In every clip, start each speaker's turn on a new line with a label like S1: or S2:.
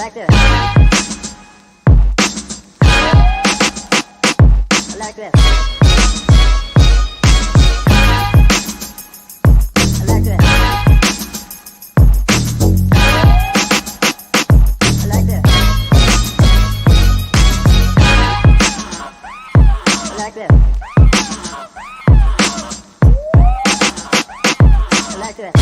S1: like this. I like this. I like this. I like this. I like this. I like this.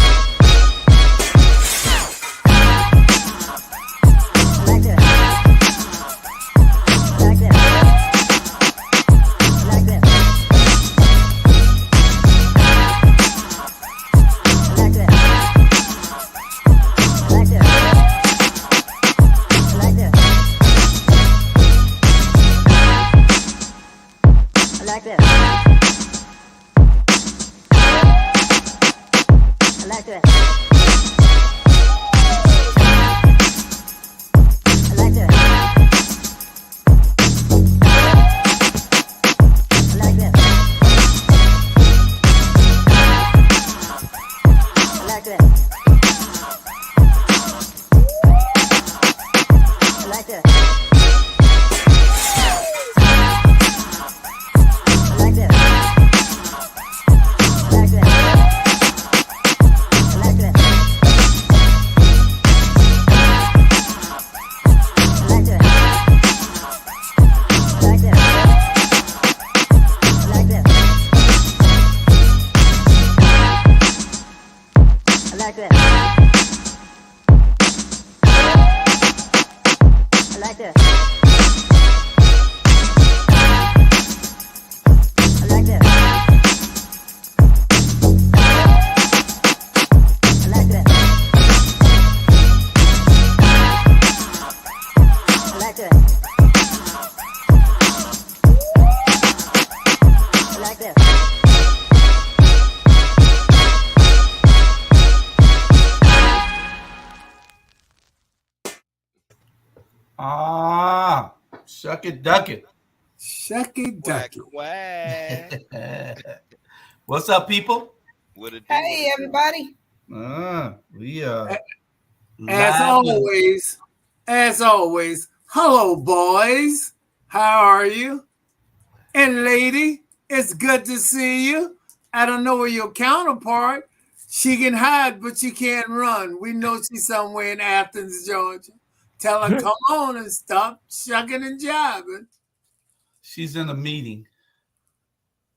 S2: Shuck it, duck it.
S3: Shuck it, duck
S4: it.
S2: What's up, people?
S5: Hey, everybody.
S2: We
S3: as always, hello, boys. How are you? And lady, it's good to see you. I don't know where your counterpart. She can hide, but she can't run. We know she's somewhere in Athens, Georgia. Tell her, come on and stop shucking and jiving.
S2: She's in a meeting.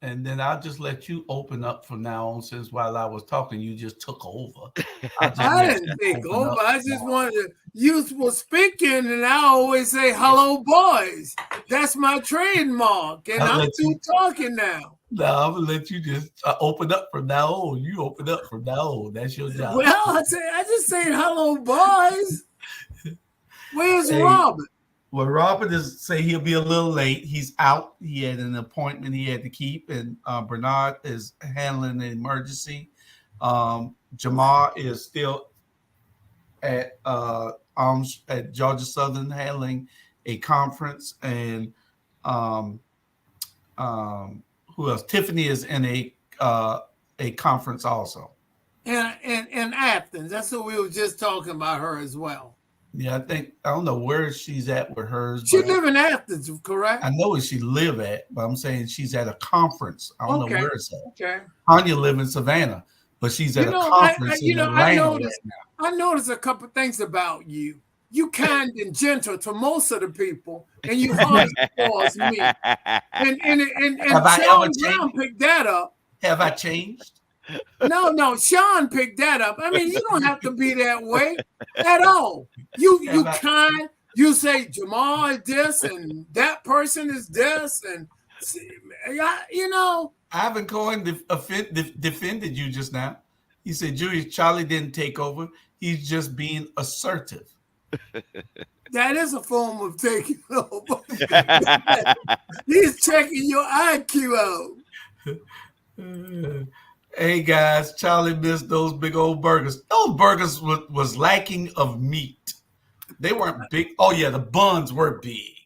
S2: And then I'll just let you open up from now on, since while I was talking, you just took over.
S3: I didn't take over. I just wanted to, you were speaking, and I always say, hello, boys. That's my trademark. And I'm through talking now.
S2: No, I'm going to let you just open up from now on. You open up from now on. That's your job.
S3: Well, I just say hello, boys. Where's Robert?
S2: Well, Robert is say he'll be a little late. He's out. He had an appointment he had to keep, and Bernard is handling an emergency. Jamal is still at Georgia Southern handling a conference, and who else? Tiffany is in a conference also.
S3: And Athens. That's what we were just talking about her as well.
S2: Yeah, I don't know where she's at with hers.
S3: She live in Athens, correct?
S2: I know where she live at, but I'm saying she's at a conference. I don't know where it's at.
S3: Okay.
S2: Tanya live in Savannah, but she's at a conference in Atlanta.
S3: I noticed a couple things about you. You kind and gentle to most of the people, and you hard towards me. And Shawn Brown picked that up.
S2: Have I changed?
S3: No, Shawn picked that up. I mean, you don't have to be that way at all. You kind. You say Jamal is this and that person is this, and you know.
S2: Ivan Cohen defended you just now. He said, Julius, Charlie didn't take over. He's just being assertive.
S3: That is a form of taking over. He's checking your IQ out.
S2: Hey guys, Charlie missed those big old burgers. Those burgers was lacking of meat. They weren't big. Oh yeah, the buns were big.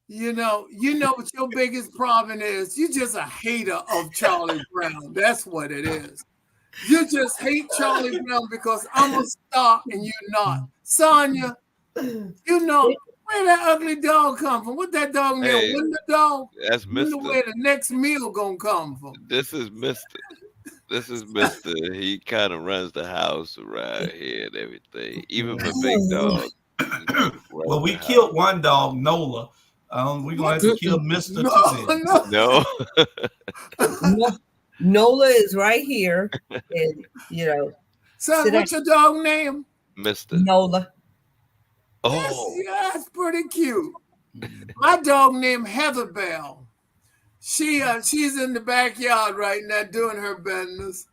S3: You know what your biggest problem is? You're just a hater of Charlie Brown. That's what it is. You just hate Charlie Brown because I'm a star and you're not. Sonya, You know, where that ugly dog come from? What that dog named?
S5: Hey,
S3: Window dog?
S5: That's
S3: Wonder
S5: Mister.
S3: where the next meal gonna come from.
S5: This is Mister. This is Mister. He kind of runs the house around here and everything. Even my big dog,
S2: Well,
S5: runs
S2: we
S5: the house.
S2: killed one dog, Nola. We're gonna have to kill Mister
S3: No,
S2: too. Then.
S3: no.
S5: No,
S4: Nola is right here, and
S3: Son,
S4: sit
S3: what's your dog name?
S5: Mister.
S4: Nola.
S5: Oh,
S3: That's pretty cute. My dog named Heather Bell. She's in the backyard right now doing her business.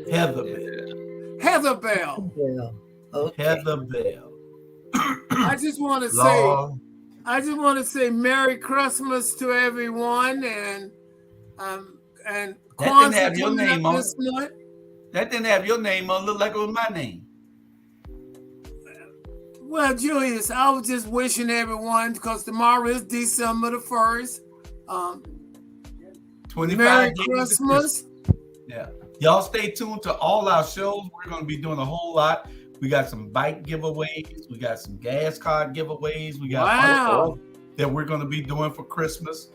S2: Heather Bell.
S3: Heather Bell.
S4: Yeah. Okay.
S2: Heather Bell.
S3: I just want to say Merry Christmas to everyone, and
S2: That didn't
S3: Kwanzaa
S2: have your
S3: coming
S2: name
S3: up
S2: on.
S3: this month.
S2: That didn't have your name on. Look like it was my name.
S3: Well, Julius, I was just wishing everyone, because tomorrow is December the 1st.
S2: 25
S3: Merry
S2: days of
S3: Christmas.
S2: Yeah. Y'all stay tuned to all our shows. We're going to be doing a whole lot. We got some bike giveaways. We got some gas card giveaways. We got
S3: Wow.
S2: that we're going to be doing for Christmas.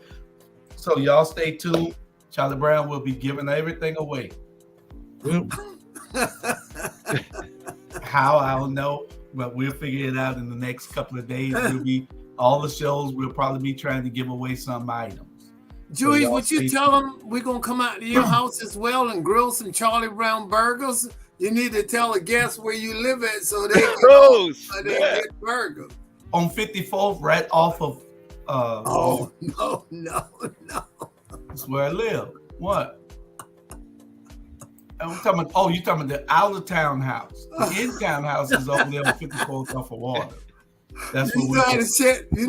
S2: So y'all stay tuned. Charlie Brown will be giving everything away. How, I don't know, but we'll figure it out in the next couple of days. All the shows, we'll probably be trying to give away some items.
S3: Julius,
S2: So
S3: would you tell them we're going to come out to your house as well and grill some Charlie Brown burgers? You need to tell the guests where you live at so they can get burgers.
S2: On 54th, right off of
S3: No.
S2: That's where I live. What? I'm talking about, you're talking about the out of town house. The in-town house is over there on 54th off of Warnock. That's what
S3: you know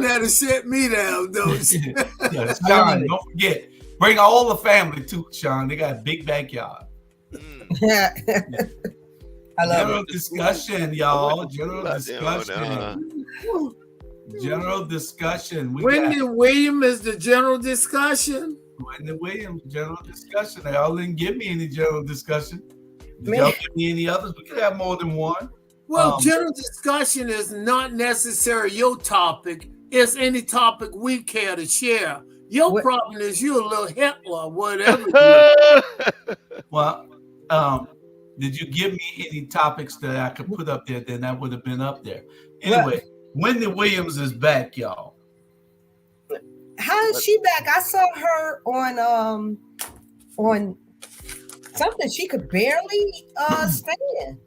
S3: how to shut me down, don't you?
S2: Yeah, Shawn, don't forget. Bring all the family too, Shawn. They got a big backyard.
S4: I love
S2: General discussion, y'all. General discussion.
S3: Wendy Williams is the general discussion.
S2: Wendy Williams, general discussion. Y'all didn't give me any general discussion. Did y'all give me any others? We could have more than one.
S3: Well, general discussion is not necessarily your topic. It's any topic we care to share. Your problem is you're a little Hitler, whatever.
S2: Well, did you give me any topics that I could put up there? Then that would have been up there. Anyway, Wendy Williams is back, y'all.
S4: How is she back? I saw her on something she could barely stand.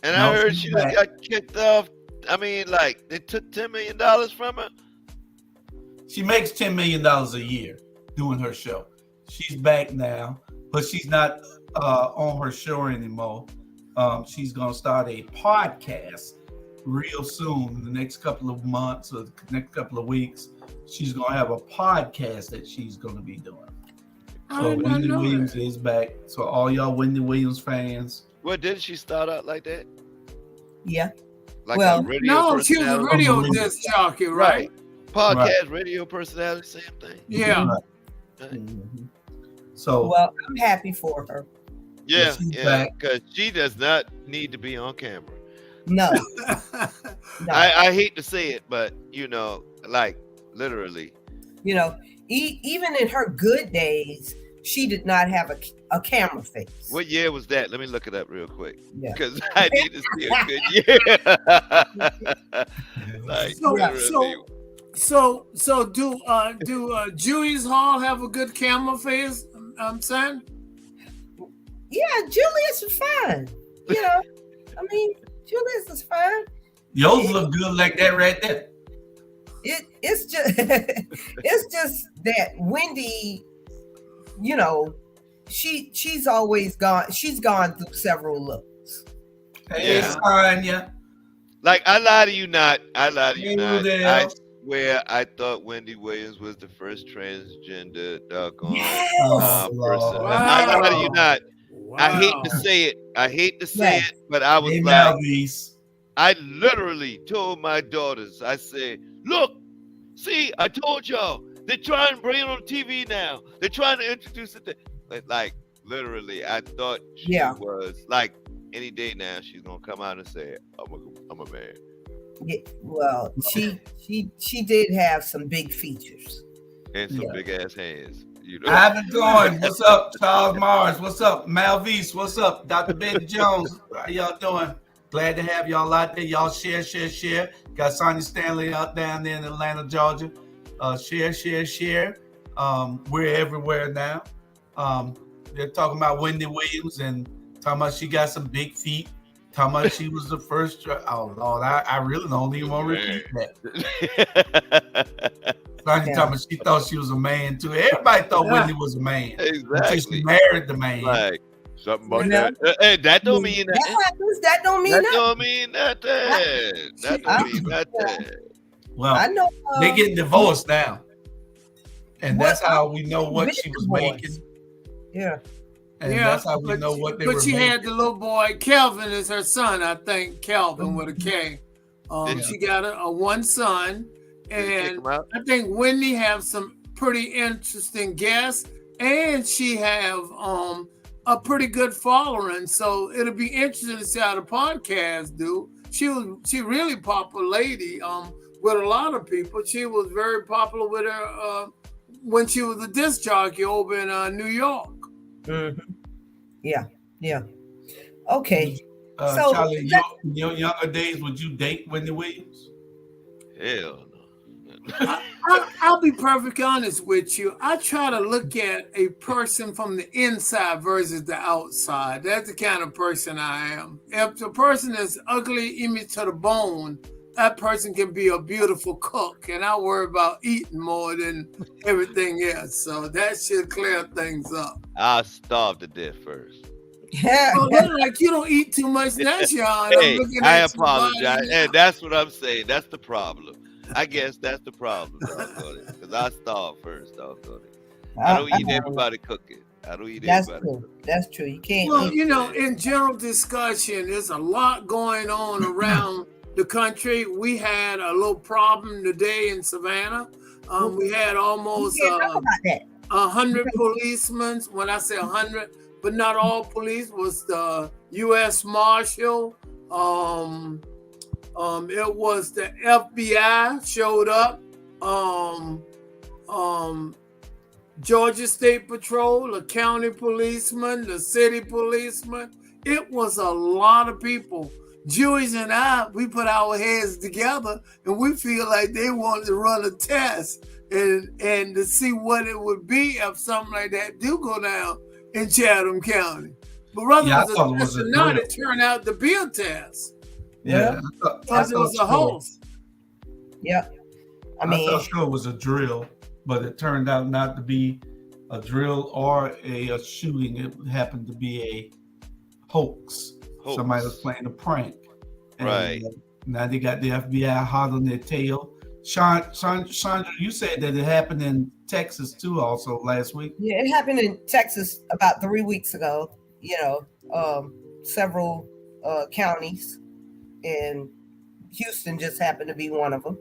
S5: And I heard she just got kicked off. I mean, like, they took $10 million from her.
S2: She makes $10 million a year doing her show. She's back now, but she's not on her show anymore. She's going to start a podcast real soon, in the next couple of months or the next couple of weeks. She's going to have a podcast that she's going to be doing. So Wendy Williams is back. So all y'all Wendy Williams fans.
S5: Well, didn't she start out like that?
S4: Yeah.
S5: Like a radio
S3: she was a radio disc jockey, right?
S5: Podcast, radio personality, same thing.
S3: Yeah.
S2: Right. Mm-hmm. So
S4: I'm happy for her.
S5: Yeah, because she does not need to be on camera.
S4: No.
S5: I hate to say it, but like literally.
S4: Even in her good days, she did not have a camera face.
S5: What year was that? Let me look it up real quick.
S4: Yeah.
S5: Because I need to see a good year.
S3: So do Julius Hall have a good camera face? I'm saying.
S4: Yeah, Julius is fine. Julius is fine.
S2: Yours look good like that right there.
S4: It's just that Wendy, she's always gone. She's gone through several looks.
S2: Hey, Sonya.
S5: Like I lie to you not. I
S2: There.
S5: swear I thought Wendy Williams was the first transgender doggone person.
S3: Wow.
S5: I lie to you not.
S3: Wow.
S5: I hate to say it, but I was I literally told my daughters, I said, look, see, I told y'all, they're trying to bring it on TV now. They're trying to introduce it. But like, literally, I thought she was like any day now she's gonna come out and say, I'm a man.
S4: Yeah, well, she did have some big features
S5: And some big ass hands. You know?
S2: Ivan Goin, what's up? Charles Mars, what's up? Malvise, what's up? Dr. Betty Jones, how y'all doing? Glad to have y'all out there. Y'all share. Got Sonia Stanley out down there in Atlanta, Georgia. Share. We're everywhere now. They're talking about Wendy Williams and talking about she got some big feet. Talking about she was the first. Oh Lord, I really don't even want to repeat that. Sonya talking about she thought she was a man too. Everybody thought Wendy was a man.
S5: Exactly.
S2: Until she married the man.
S5: Like something about that. Hey, that don't mean nothing.
S4: That don't mean nothing.
S5: That don't mean nothing. That don't mean nothing.
S2: Well,
S4: I know
S2: they're getting divorced now, and that's how we know what she was making.
S4: Yeah.
S2: And that's how we know what they were making.
S3: But she had the little boy, Kelvin is her son, I think, Kelvin with a K. She got a one son, and I think Wendy have some pretty interesting guests, and she have a pretty good following. So it'll be interesting to see how the podcast do. She really popular lady with a lot of people. She was very popular with her when she was a disc jockey over in New York.
S4: Mm-hmm. Yeah. Okay.
S2: So, Charlie, your younger days, would you date Wendy Williams?
S5: Hell no.
S3: I'll be perfectly honest with you. I try to look at a person from the inside versus the outside. That's the kind of person I am. If the person is ugly, image to the bone, that person can be a beautiful cook, and I worry about eating more than everything else. So that should clear things up.
S5: I'll starve to death first.
S4: Well,
S3: like you don't eat too much now, Shawn.
S5: Hey, I apologize. And that's what I'm saying. That's the problem. I guess that's the problem, because I starve first, doggone it. I don't eat everybody cooking. I don't eat everybody cooking.
S4: That's true. You can't.
S3: Well, in general discussion, there's a lot going on around the country. We had a little problem today in Savannah. We had almost 100 policemen. When I say 100, but not all police, was the U.S. Marshal. It was the FBI showed up. Georgia State Patrol, the county policeman, the city policeman. It was a lot of people. Julius and I, we put our heads together, and we feel like they wanted to run a test and to see what it would be if something like that do go down in Chatham County. But rather than it turned out to be a test.
S2: Yeah,
S3: because it was a host.
S4: Yeah, I
S2: thought sure it was a drill, but it turned out not to be a drill or a shooting. It happened to be a hoax. Somebody was playing a prank. And
S5: right.
S2: Now they got the FBI hot on their tail. Shaundra, you said that it happened in Texas too, also last week.
S4: Yeah, it happened in Texas about 3 weeks ago. Several counties, and Houston just happened to be one of them.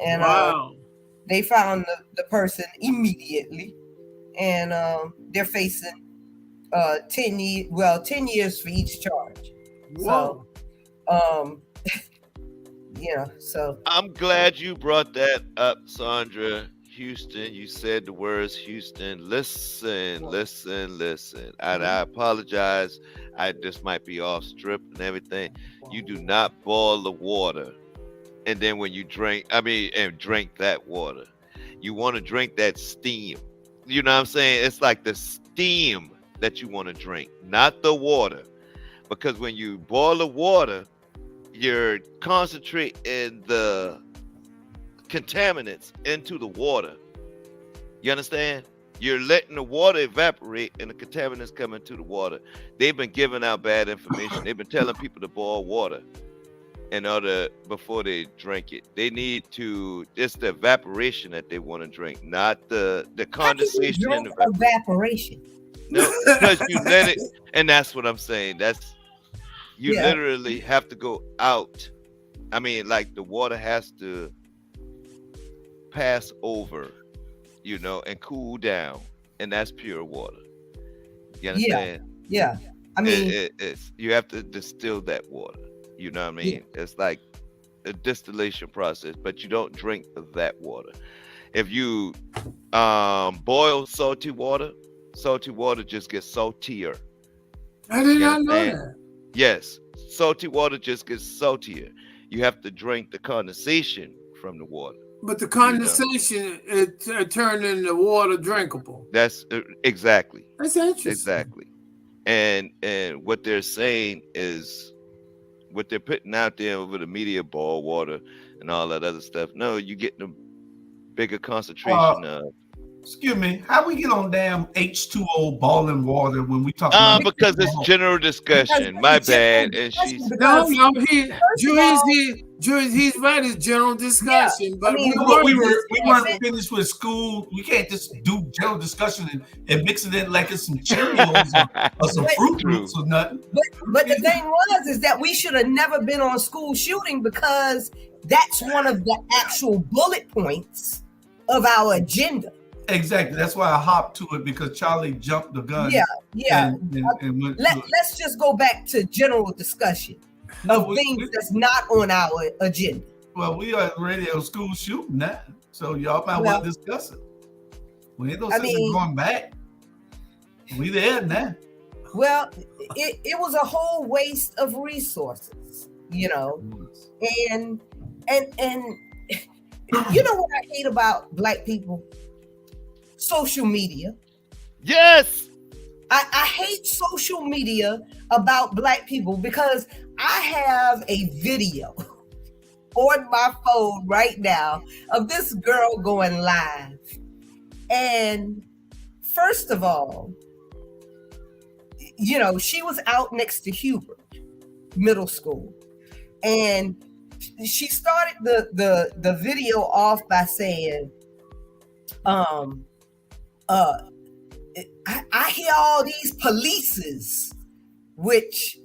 S4: And they found the person immediately, and they're facing 10 years for each charge.
S3: Whoa.
S4: So, so
S5: I'm glad you brought that up, Shaundra. Houston, you said the words Houston. Listen. And I apologize. This might be off strip and everything. You do not boil the water, and then when you drink that water, you want to drink that steam. You know what I'm saying? It's like the steam that you want to drink, not the water. Because when you boil the water, you're concentrating the contaminants into the water. You understand? You're letting the water evaporate and the contaminants come into the water. They've been giving out bad information. They've been telling people to boil water before they drink it. They need to, it's the evaporation that they want to drink, not the condensation and
S4: evaporation.
S5: No, because you let it, and that's what I'm saying. You literally have to go out. I mean, like the water has to pass over, and cool down, and that's pure water. You understand?
S4: Yeah. I mean,
S5: it's you have to distill that water. You know what I mean?
S4: Yeah.
S5: It's like a distillation process, but you don't drink that water. If you boil salty water just gets saltier.
S3: I did
S5: You
S3: not know
S5: understand?
S3: that.
S5: Yes, salty water just gets saltier. You have to drink the condensation from the water.
S3: But the condensation, it turned into water drinkable.
S5: That's exactly.
S3: That's interesting.
S5: Exactly. And what they're saying is what they're putting out there over the media, ball water and all that other stuff. No, you get the bigger concentration of.
S2: Excuse me, how we get on damn H2O boiling water when we talk about
S5: because it's general discussion. My bad. And she's
S3: Julius, he's right. It's general discussion, but
S2: we weren't finished with school. We can't just do general discussion and mix it in like it's some Cheerios or some Fruit Loops or nothing.
S4: But the thing is that we should have never been on school shooting because that's one of the actual bullet points of our agenda.
S2: Exactly. That's why I hopped to it, because Charlie jumped the gun.
S4: Yeah.
S2: And
S4: let's just go back to general discussion of things that's not on our agenda.
S2: Well, we are already on school shooting now, so y'all might want to discuss it. We ain't no sense in going back. We there now.
S4: Well, it was a whole waste of resources, you know, and you know what I hate about Black people? Social media.
S5: Yes.
S4: I hate social media about Black people because I have a video on my phone right now of this girl going live. And first of all, you know, she was out next to Hubert Middle School. And she started the video off by saying, I hear all these polices, which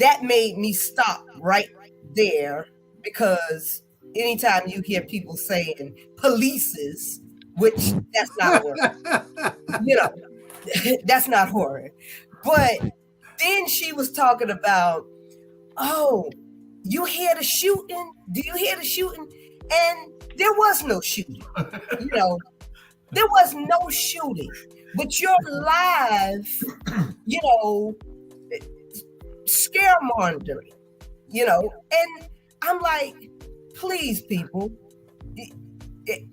S4: that made me stop right there, because anytime you hear people saying polices, which that's not a word, you know, that's not horror. But then she was talking about, oh, you hear the shooting? Do you hear the shooting? And there was no shooting, you know. There was no shooting, but you're live, you know, scaremongering, you know, and I'm like, please, people. And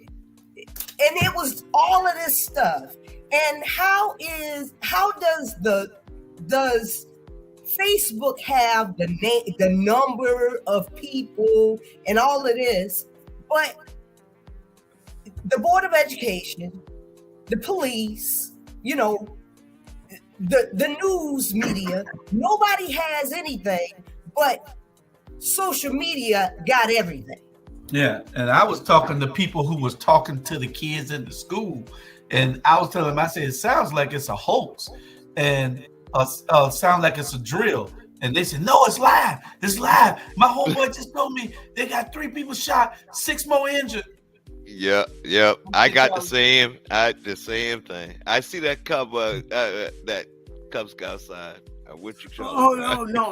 S4: it was all of this stuff. And how does Facebook have the number of people and all of this, but the Board of Education, the police, you know, the news media, nobody has anything, but social media got everything.
S2: Yeah, and I was talking to people who was talking to the kids in the school, and I was telling them, I said, it sounds like it's a hoax, and sound like it's a drill. And they said, no, it's live. It's live. My homeboy just told me they got 3 people shot, 6 more injured.
S5: Yep. I got the same thing. I see that cover, that Cub Scout sign. What you trying?
S3: Oh no,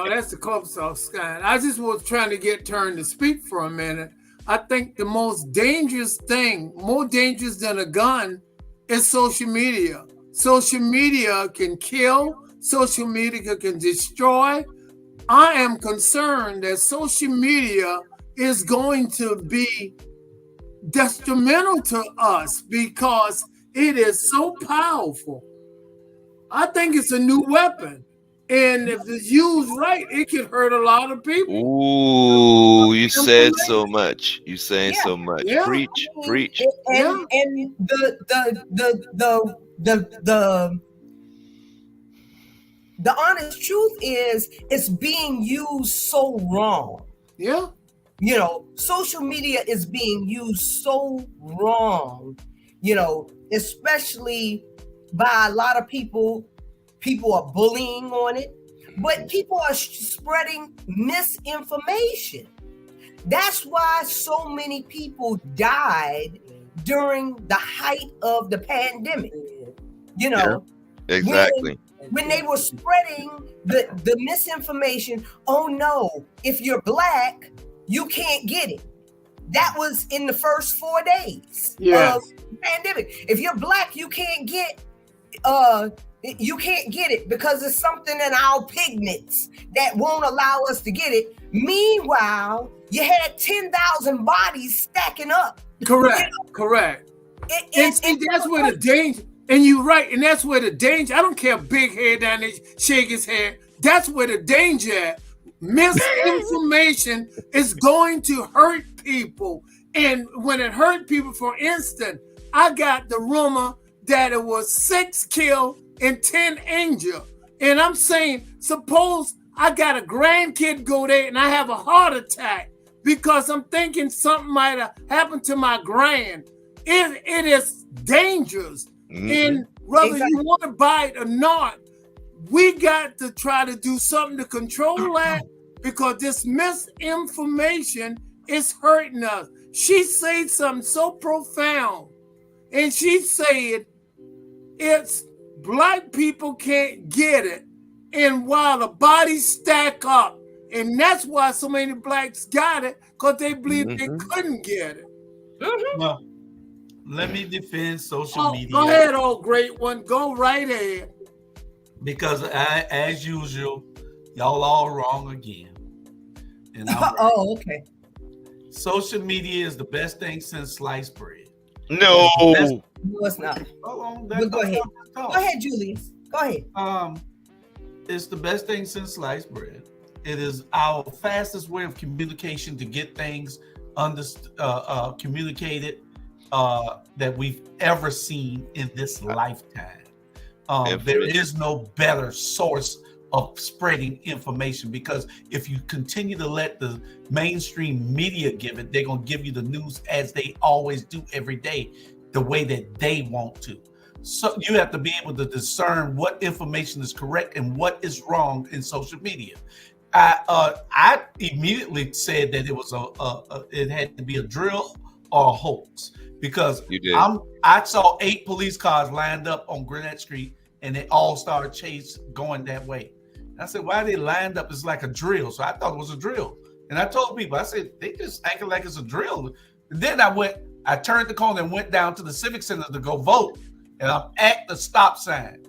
S3: that's the Cub Scout sign. I just was trying to get turned to speak for a minute. I think the most dangerous thing, more dangerous than a gun, is social media. Social media can kill. Social media can destroy. I am concerned that social media is going to be detrimental to us because it is so powerful. I think it's a new weapon, and if it's used right, it can hurt a lot of people.
S5: Ooh, you said so much. You saying so much.
S3: Yeah.
S5: Preach.
S4: And the honest truth is, it's being used so wrong.
S3: Yeah.
S4: You know, social media is being used so wrong, you know, especially by a lot of people. People are bullying on it, but people are spreading misinformation. That's why so many people died during the height of the pandemic. You know,
S5: exactly.
S4: when they were spreading the misinformation. Oh no, if you're black, you can't get it. That was in the first 4 days of the pandemic. If you're black, you can't get it because it's something in our pigments that won't allow us to get it. Meanwhile, you had 10,000 bodies stacking up.
S3: Correct. And that's where the danger. And you're right. And that's where the danger. I don't care. Big head down there, shake his head. That's where the danger at. Misinformation is going to hurt people. And when it hurt people, for instance, I got the rumor that it was 6 killed and 10 injured. And I'm saying, suppose I got a grandkid go there and I have a heart attack because I'm thinking something might have happened to my grand. It is dangerous. And whether you want to buy it or not, we got to try to do something to control that because this misinformation is hurting us. She said something so profound. And she said, it's black people can't get it. And while the bodies stack up, and that's why so many blacks got it, because they believe they couldn't get it.
S2: Well, let me defend social media.
S3: Go ahead, old great one. Go right ahead.
S2: Because as usual, y'all all wrong again. And
S4: okay.
S2: Social media is the best thing since sliced bread.
S5: No.
S4: No, it's not. Go ahead. Go ahead, Julius. Go ahead.
S2: It's the best thing since sliced bread. It is our fastest way of communication to get things communicated that we've ever seen in this lifetime. There is no better source of spreading information because if you continue to let the mainstream media give it, they're going to give you the news as they always do every day, the way that they want to. So you have to be able to discern what information is correct and what is wrong in social media. I immediately said that it was it had to be a drill or a hoax because I saw 8 police cars lined up on Gwinnett Street and they all started going that way. And I said, why are they lined up? It's like a drill. So I thought it was a drill. And I told people, I said, they just acting like it's a drill. And then I turned the corner and went down to the Civic Center to go vote. And I'm at the stop sign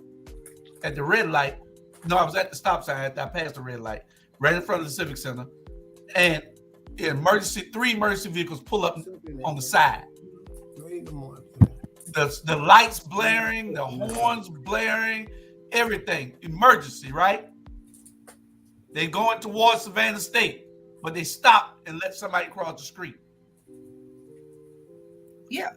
S2: at the red light. No, I was at the stop sign after I passed the red light, right in front of the Civic Center. And 3 emergency vehicles pull up on the side. The lights blaring, the horns blaring, everything. Emergency, right? They going towards Savannah State, but they stopped and let somebody cross the street.
S4: Yeah.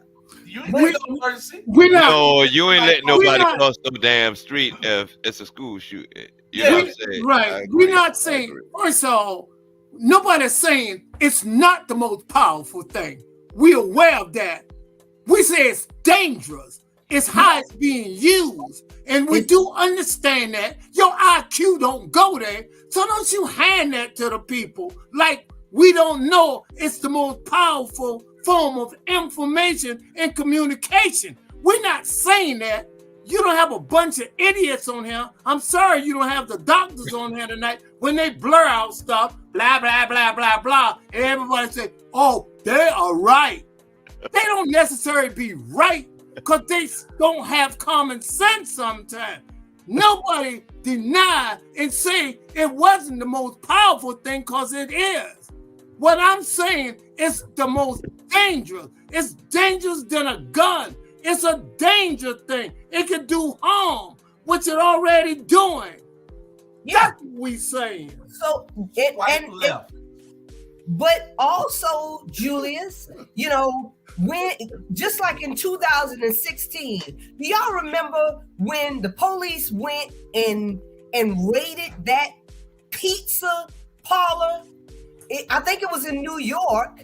S2: You ain't letting no emergency.
S5: No, you ain't letting nobody cross the damn street if it's a school shooting. You know what I'm saying?
S3: Right. We're not saying, first of all, nobody's saying it's not the most powerful thing. We're aware of that. We say it's dangerous. It's how it's being used. And we do understand that. Your IQ don't go there. So don't you hand that to the people like we don't know it's the most powerful form of information and communication. We're not saying that. You don't have a bunch of idiots on here. I'm sorry you don't have the doctors on here tonight when they blur out stuff, blah, blah, blah, blah, blah. And everybody say, oh, they are right. They don't necessarily be right because they don't have common sense sometimes. Nobody deny and say it wasn't the most powerful thing because it is. What I'm saying is the most dangerous. It's dangerous than a gun. It's a danger thing. It can do harm, which it already doing. Yeah. That's what we saying.
S4: So but also, Julius, when just like in 2016, do y'all remember when the police went and raided that pizza parlor? I think it was in New York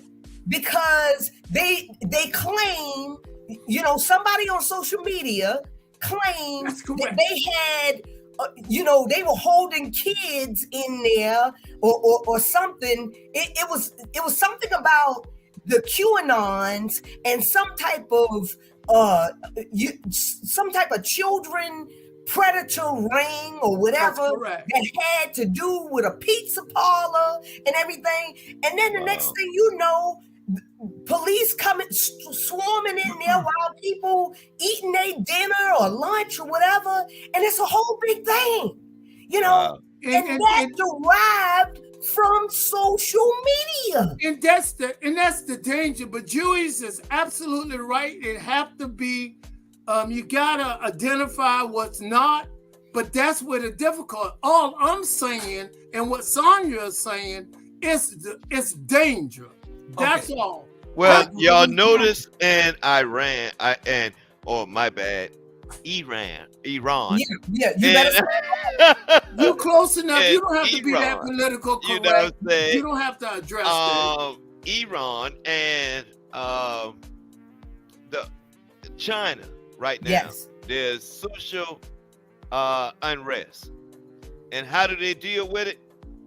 S4: because they claim, somebody on social media claimed that they had, they were holding kids in there or something. It was something about the QAnons and some type of children predator ring or whatever that had to do with a pizza parlor and everything. And then the next thing you know, police coming swarming in there while people eating their dinner or lunch or whatever, and it's a whole big thing, you know. And that derived from social media,
S3: and that's the danger. But Julius is absolutely right. It have to be. You gotta identify what's not, but that's where the difficult. All I'm saying, and what Shaundra is saying, is it's danger. That's all.
S5: Well, y'all notice in Iran, my bad, Iran.
S4: Yeah, you better.
S3: You close enough. You don't have to be that political correct. You know what I'm saying? You don't have to address that.
S5: Iran and the China right now.
S4: Yes.
S5: There's social unrest, and how do they deal with it?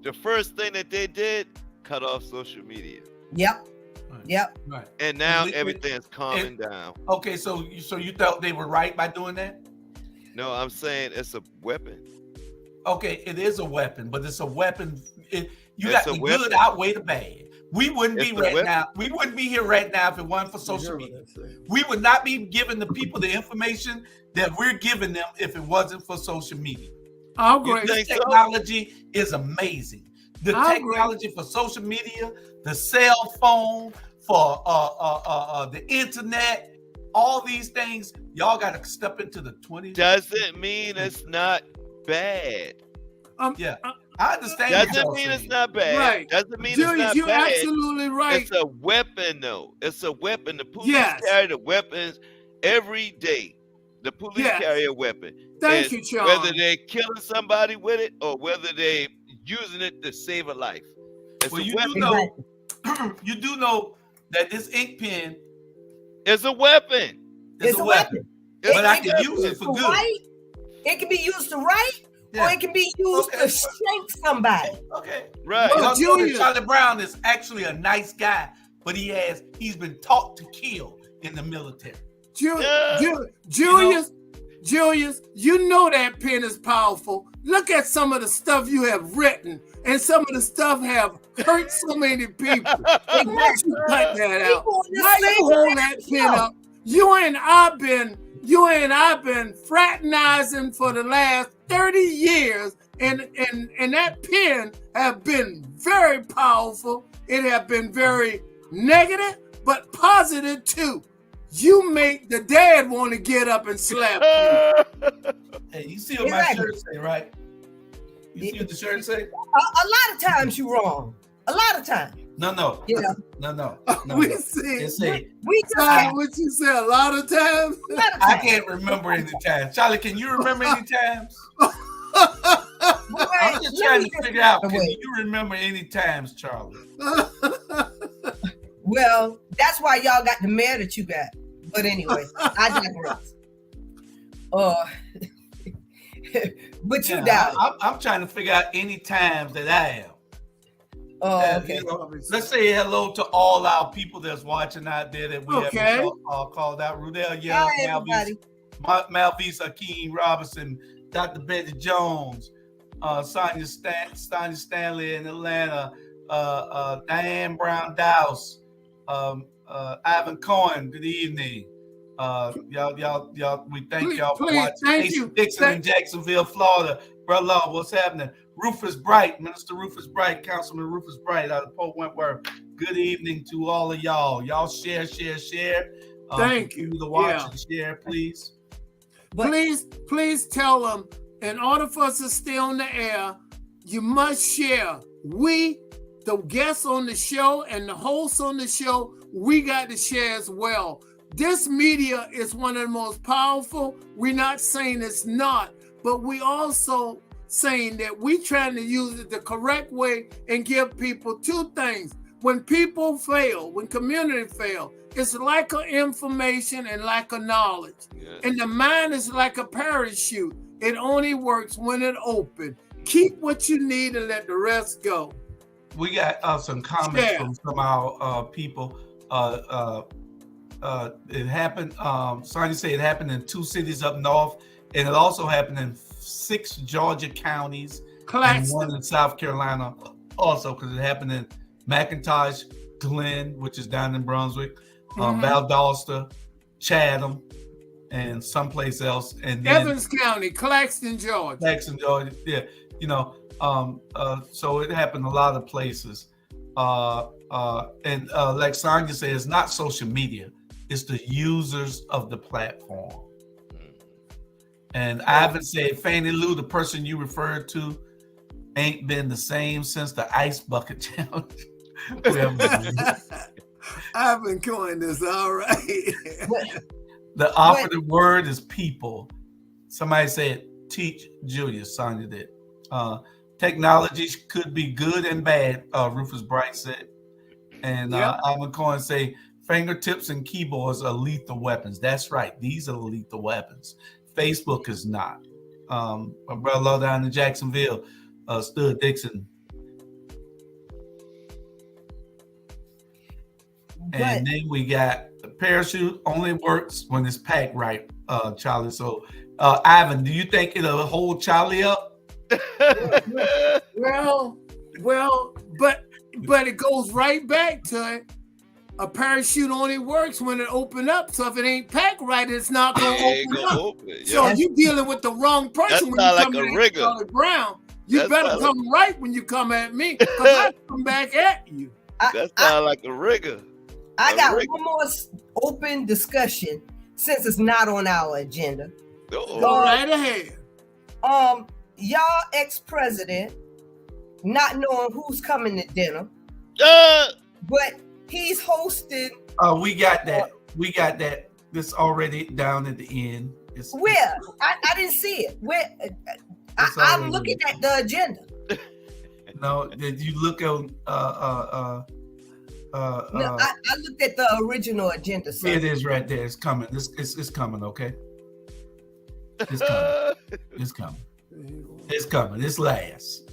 S5: The first thing that they did, cut off social media.
S4: Yep. Yep.
S2: Right.
S5: And now everything's calming down.
S2: Okay, so you thought they were right by doing that?
S5: No, I'm saying it's a weapon.
S2: Okay, it is a weapon, but it's a weapon. You got the good outweigh the bad. We wouldn't be right now. We wouldn't be here right now if it wasn't for social media. We would not be giving the people the information that we're giving them if it wasn't for social media.
S3: I agree.
S2: This technology is amazing. The technology for social media, the cell phone, for the internet, all these things, y'all got to step into the 20s.
S5: Doesn't mean it's not bad.
S2: Yeah, I understand.
S5: Doesn't mean it's not bad.
S3: Right.
S5: Doesn't mean
S3: Julius,
S5: it's not
S3: you're
S5: bad.
S3: absolutely right.
S5: It's a weapon, though. It's a weapon. The police carry the weapons every day. The police carry a weapon.
S3: Thank you, Shawn.
S5: Whether they're killing somebody with it or whether they're using it to save a life. It's a weapon.
S2: You do know that this ink pen
S5: is a weapon.
S2: It's a weapon. But I can use it for good.
S4: Write. It can be used to write, or it can be used to shank somebody.
S2: Okay.
S5: Right.
S2: Julius. Charlie Brown is actually a nice guy, but he's been taught to kill in the military.
S3: Julius, you know that pen is powerful. Look at some of the stuff you have written, and some of the stuff have hurt so many people. Why you cut that out? Why you hold that pen up? You and I been fraternizing for the last 30 years, and that pen have been very powerful. It have been very negative, but positive too. You make the dad want to get up and slap you.
S2: Hey, you see what my shirt say, right? You see what the shirt say?
S4: A lot of times you're wrong. A lot of times.
S2: No.
S4: Yeah.
S2: No.
S3: We see.
S2: What
S3: you say a lot of times?
S2: I can't remember any times. Charlie, can you remember any times? I'm just trying to figure out. Can you remember any times, Charlie?
S4: Well, that's why y'all got the mayor that you got. But anyway, I digress. But you doubt.
S2: I'm trying to figure out any times that I am.
S4: Okay.
S2: Let's say hello to all our people that's watching out there that we haven't called out. Rudell Young, Malvise Hakeem Robinson, Dr. Betty Jones, Sonia Stanley in Atlanta, Diane Brown Dowse, Ivan Cohen, good evening. Y'all, we thank y'all for watching. Casey Dixon in Jacksonville, Florida. Brother, what's happening? Rufus Bright, Minister Rufus Bright, Councilman Rufus Bright out of Port Wentworth. Good evening to all of y'all. Y'all share.
S3: Thank you.
S2: To watch and share, please.
S3: Please tell them, in order for us to stay on the air, you must share. We, the guests on the show and the hosts on the show, we got to share as well. This media is one of the most powerful. We're not saying it's not, but we also saying that we trying to use it the correct way and give people two things. When people fail, when community fail, it's lack of information and lack of knowledge. Yes. And the mind is like a parachute. It only works when it open. Keep what you need and let the rest go.
S2: We got some comments from some of our people. It happened. Sonia said it happened in 2 cities up north. and it also happened in 6 Georgia counties and 1 in South Carolina also, because it happened in McIntosh, Glen, which is down in Brunswick, Valdosta, Chatham, and someplace else, and then
S3: Evans County, Claxton, Georgia.
S2: Yeah, you know, so it happened a lot of places, and like Sonya said, it's not social media; it's the users of the platform. And Ivan said, Fannie Lou, the person you referred to, ain't been the same since the ice bucket challenge.
S3: I've been coining this, all right.
S2: The operative word is people. Somebody said, teach Julius. Sonya did. Technology could be good and bad, Rufus Bright said. And Ivan Cohen say, fingertips and keyboards are lethal weapons. That's right. These are lethal weapons. Facebook is not. My brother down in Jacksonville, Stud Dixon. And then we got the parachute only works when it's packed right, Charlie. So, Ivan, do you think it'll hold Charlie up?
S3: Well, but it goes right back to it. A parachute only works when it open up. So if it ain't packed right, it's not going to open up. So you're dealing with the wrong person when you come at Charlie Brown. You better come right when you come at me, because I come back at you.
S5: That sounds like a rigger.
S4: I got one more open discussion since it's not on our agenda.
S3: Go right ahead.
S4: Y'all ex-president not knowing who's coming to dinner, but he's hosting.
S2: We got that. We got that. This already down at the end.
S4: Where? I didn't see it. Where? I'm looking at the agenda.
S2: No, did you look on?
S4: No, I looked at the original agenda. So.
S2: It is right there. It's coming. It's coming. Okay. It's coming. It's coming. It's coming. It's last.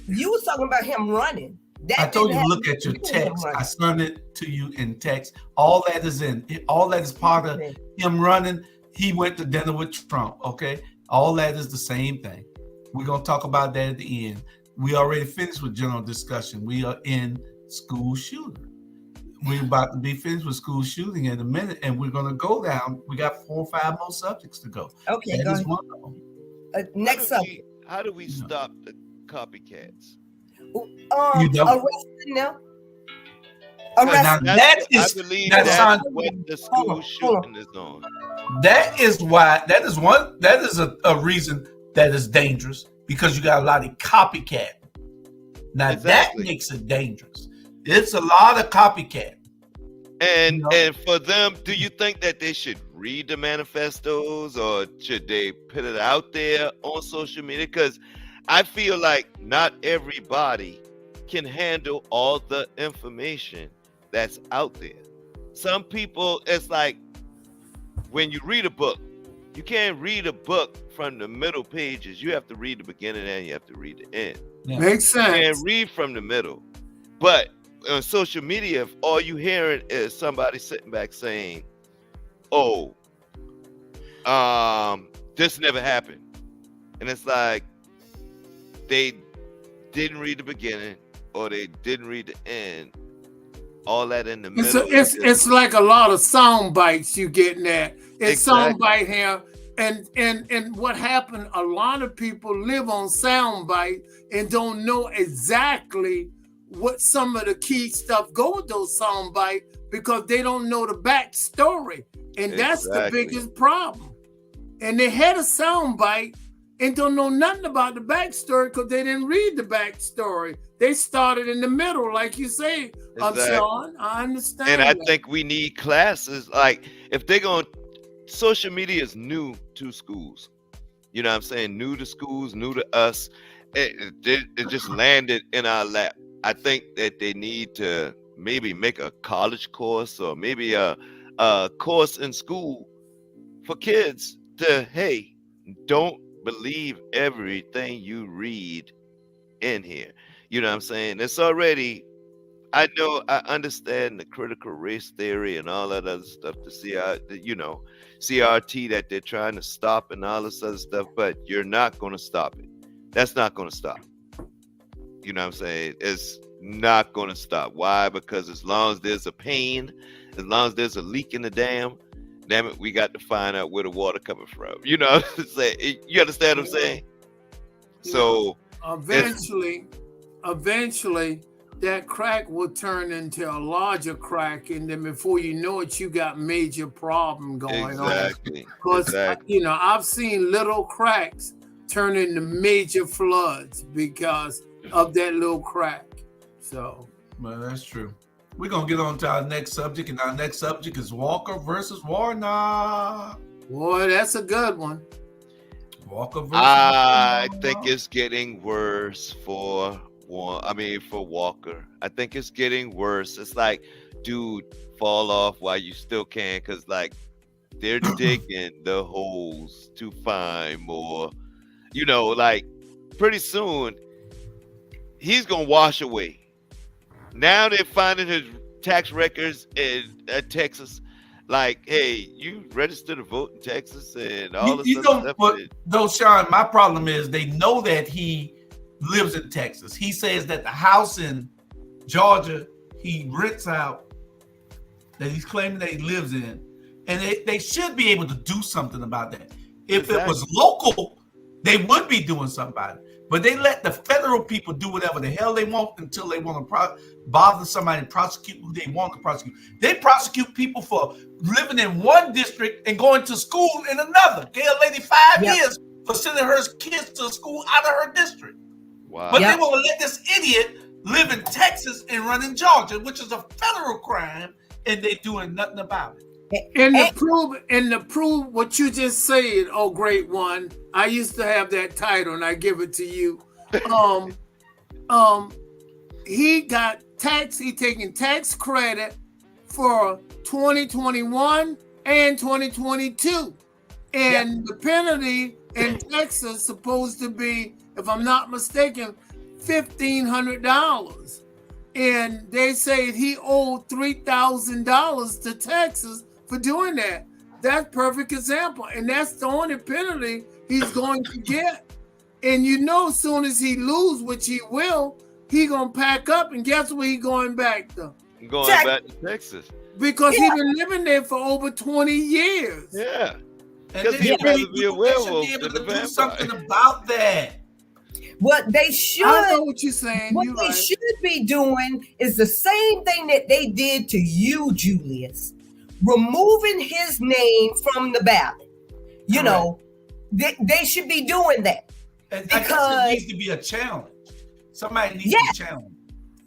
S4: You was talking about him running.
S2: I told you to look at your text. I sent it to you in text. All that is in. All that is part of him running. He went to dinner with Trump. Okay. All that is the same thing. We're gonna talk about that at the end. We already finished with general discussion. We are in school shooter. We're about to be finished with school shooting in a minute, and we're gonna go down. We got 4 or 5 more subjects to go.
S4: Okay.
S2: That is one of them.
S4: Next subject.
S5: How do we stop the copycats?
S4: Arresting them.
S2: Now that is,
S5: I believe that's what the school shooting is on.
S2: That is why. That is one. That is a reason that is dangerous, because you got a lot of copycat. Now that makes it dangerous. It's a lot of copycat.
S5: And for them, do you think that they should read the manifestos, or should they put it out there on social media? Because I feel like not everybody can handle all the information that's out there. Some people, it's like when you read a book, you can't read a book from the middle pages. You have to read the beginning and you have to read the end.
S3: Yeah. Makes sense.
S5: You can't read from the middle. But on social media, if all you hearing is somebody sitting back saying, "Oh, this never happened," and it's like they didn't read the beginning or they didn't read the end. All that in the middle.
S3: It's like a lot of sound bites you getting at. It's sound bite here. And what happened, a lot of people live on sound bite and don't know exactly what some of the key stuff go with those sound bite, because they don't know the backstory. And that's the biggest problem. And they had a sound bite and don't know nothing about the backstory because they didn't read the backstory. They started in the middle, like you say, Shawn. I understand.
S5: And I think we need classes. Like, if they're going, social media is new to schools. You know what I'm saying? New to schools, new to us. It just landed in our lap. I think that they need to maybe make a college course, or maybe a course in school for kids to, hey, don't believe everything you read in here. You know what I'm saying? It's already I know, I understand the critical race theory and all that other stuff, CRT that they're trying to stop and all this other stuff, but you're not going to stop it. That's not going to stop. You know what I'm saying? It's not going to stop. Why? Because as long as there's a pain, as long as there's a leak in the dam, damn it, we got to find out where the water coming from. You know what I'm saying? You understand what I'm saying? So
S3: eventually, that crack will turn into a larger crack, and then before you know it, you got major problem going on. Because I've seen little cracks turn into major floods because of that little crack. So,
S2: well, that's true. We're gonna get on to our next subject, and our next subject is Walker versus Warnock.
S3: Boy, that's a good one.
S2: Walker versus
S5: I think it's getting worse for Walker. I think it's getting worse. It's like, dude, fall off while you still can, because like they're digging the holes to find more. Like pretty soon he's gonna wash away. Now they're finding his tax records in Texas. Like, hey, you registered to vote in Texas and all this stuff.
S2: But though, Shawn, my problem is they know that he lives in Texas. He says that the house in Georgia he rents out, that he's claiming that he lives in, and they should be able to do something about that. If it was local, they would be doing something about it. But they let the federal people do whatever the hell they want until they want to bother somebody and prosecute who they want to prosecute. They prosecute people for living in one district and going to school in another. Gave a lady 5 years for sending her kids to school out of her district.
S5: Wow.
S2: But they want to let this idiot live in Texas and run in Georgia, which is a federal crime, and they're doing nothing about it.
S3: And to prove what you just said, oh great one, I used to have that title and I give it to you. He taking tax credit for 2021 and 2022. And the penalty in Texas supposed to be, if I'm not mistaken, $1,500. And they say he owed $3,000 to Texas for doing that. That's perfect example. And that's the only penalty he's going to get. And as soon as he lose, which he will, he gonna pack up, and guess where he going back to?
S5: Back to Texas.
S3: Because he been living there for over 20 years.
S5: Yeah.
S2: Because he'd rather be a werewolf than a vampire. Do something about that.
S4: What they should,
S3: I know what you're saying.
S4: What they should be doing is the same thing that they did to you, Julius. Removing his name from the ballot. They should be doing that.
S2: And because it needs to be a challenge. Somebody needs to challenge.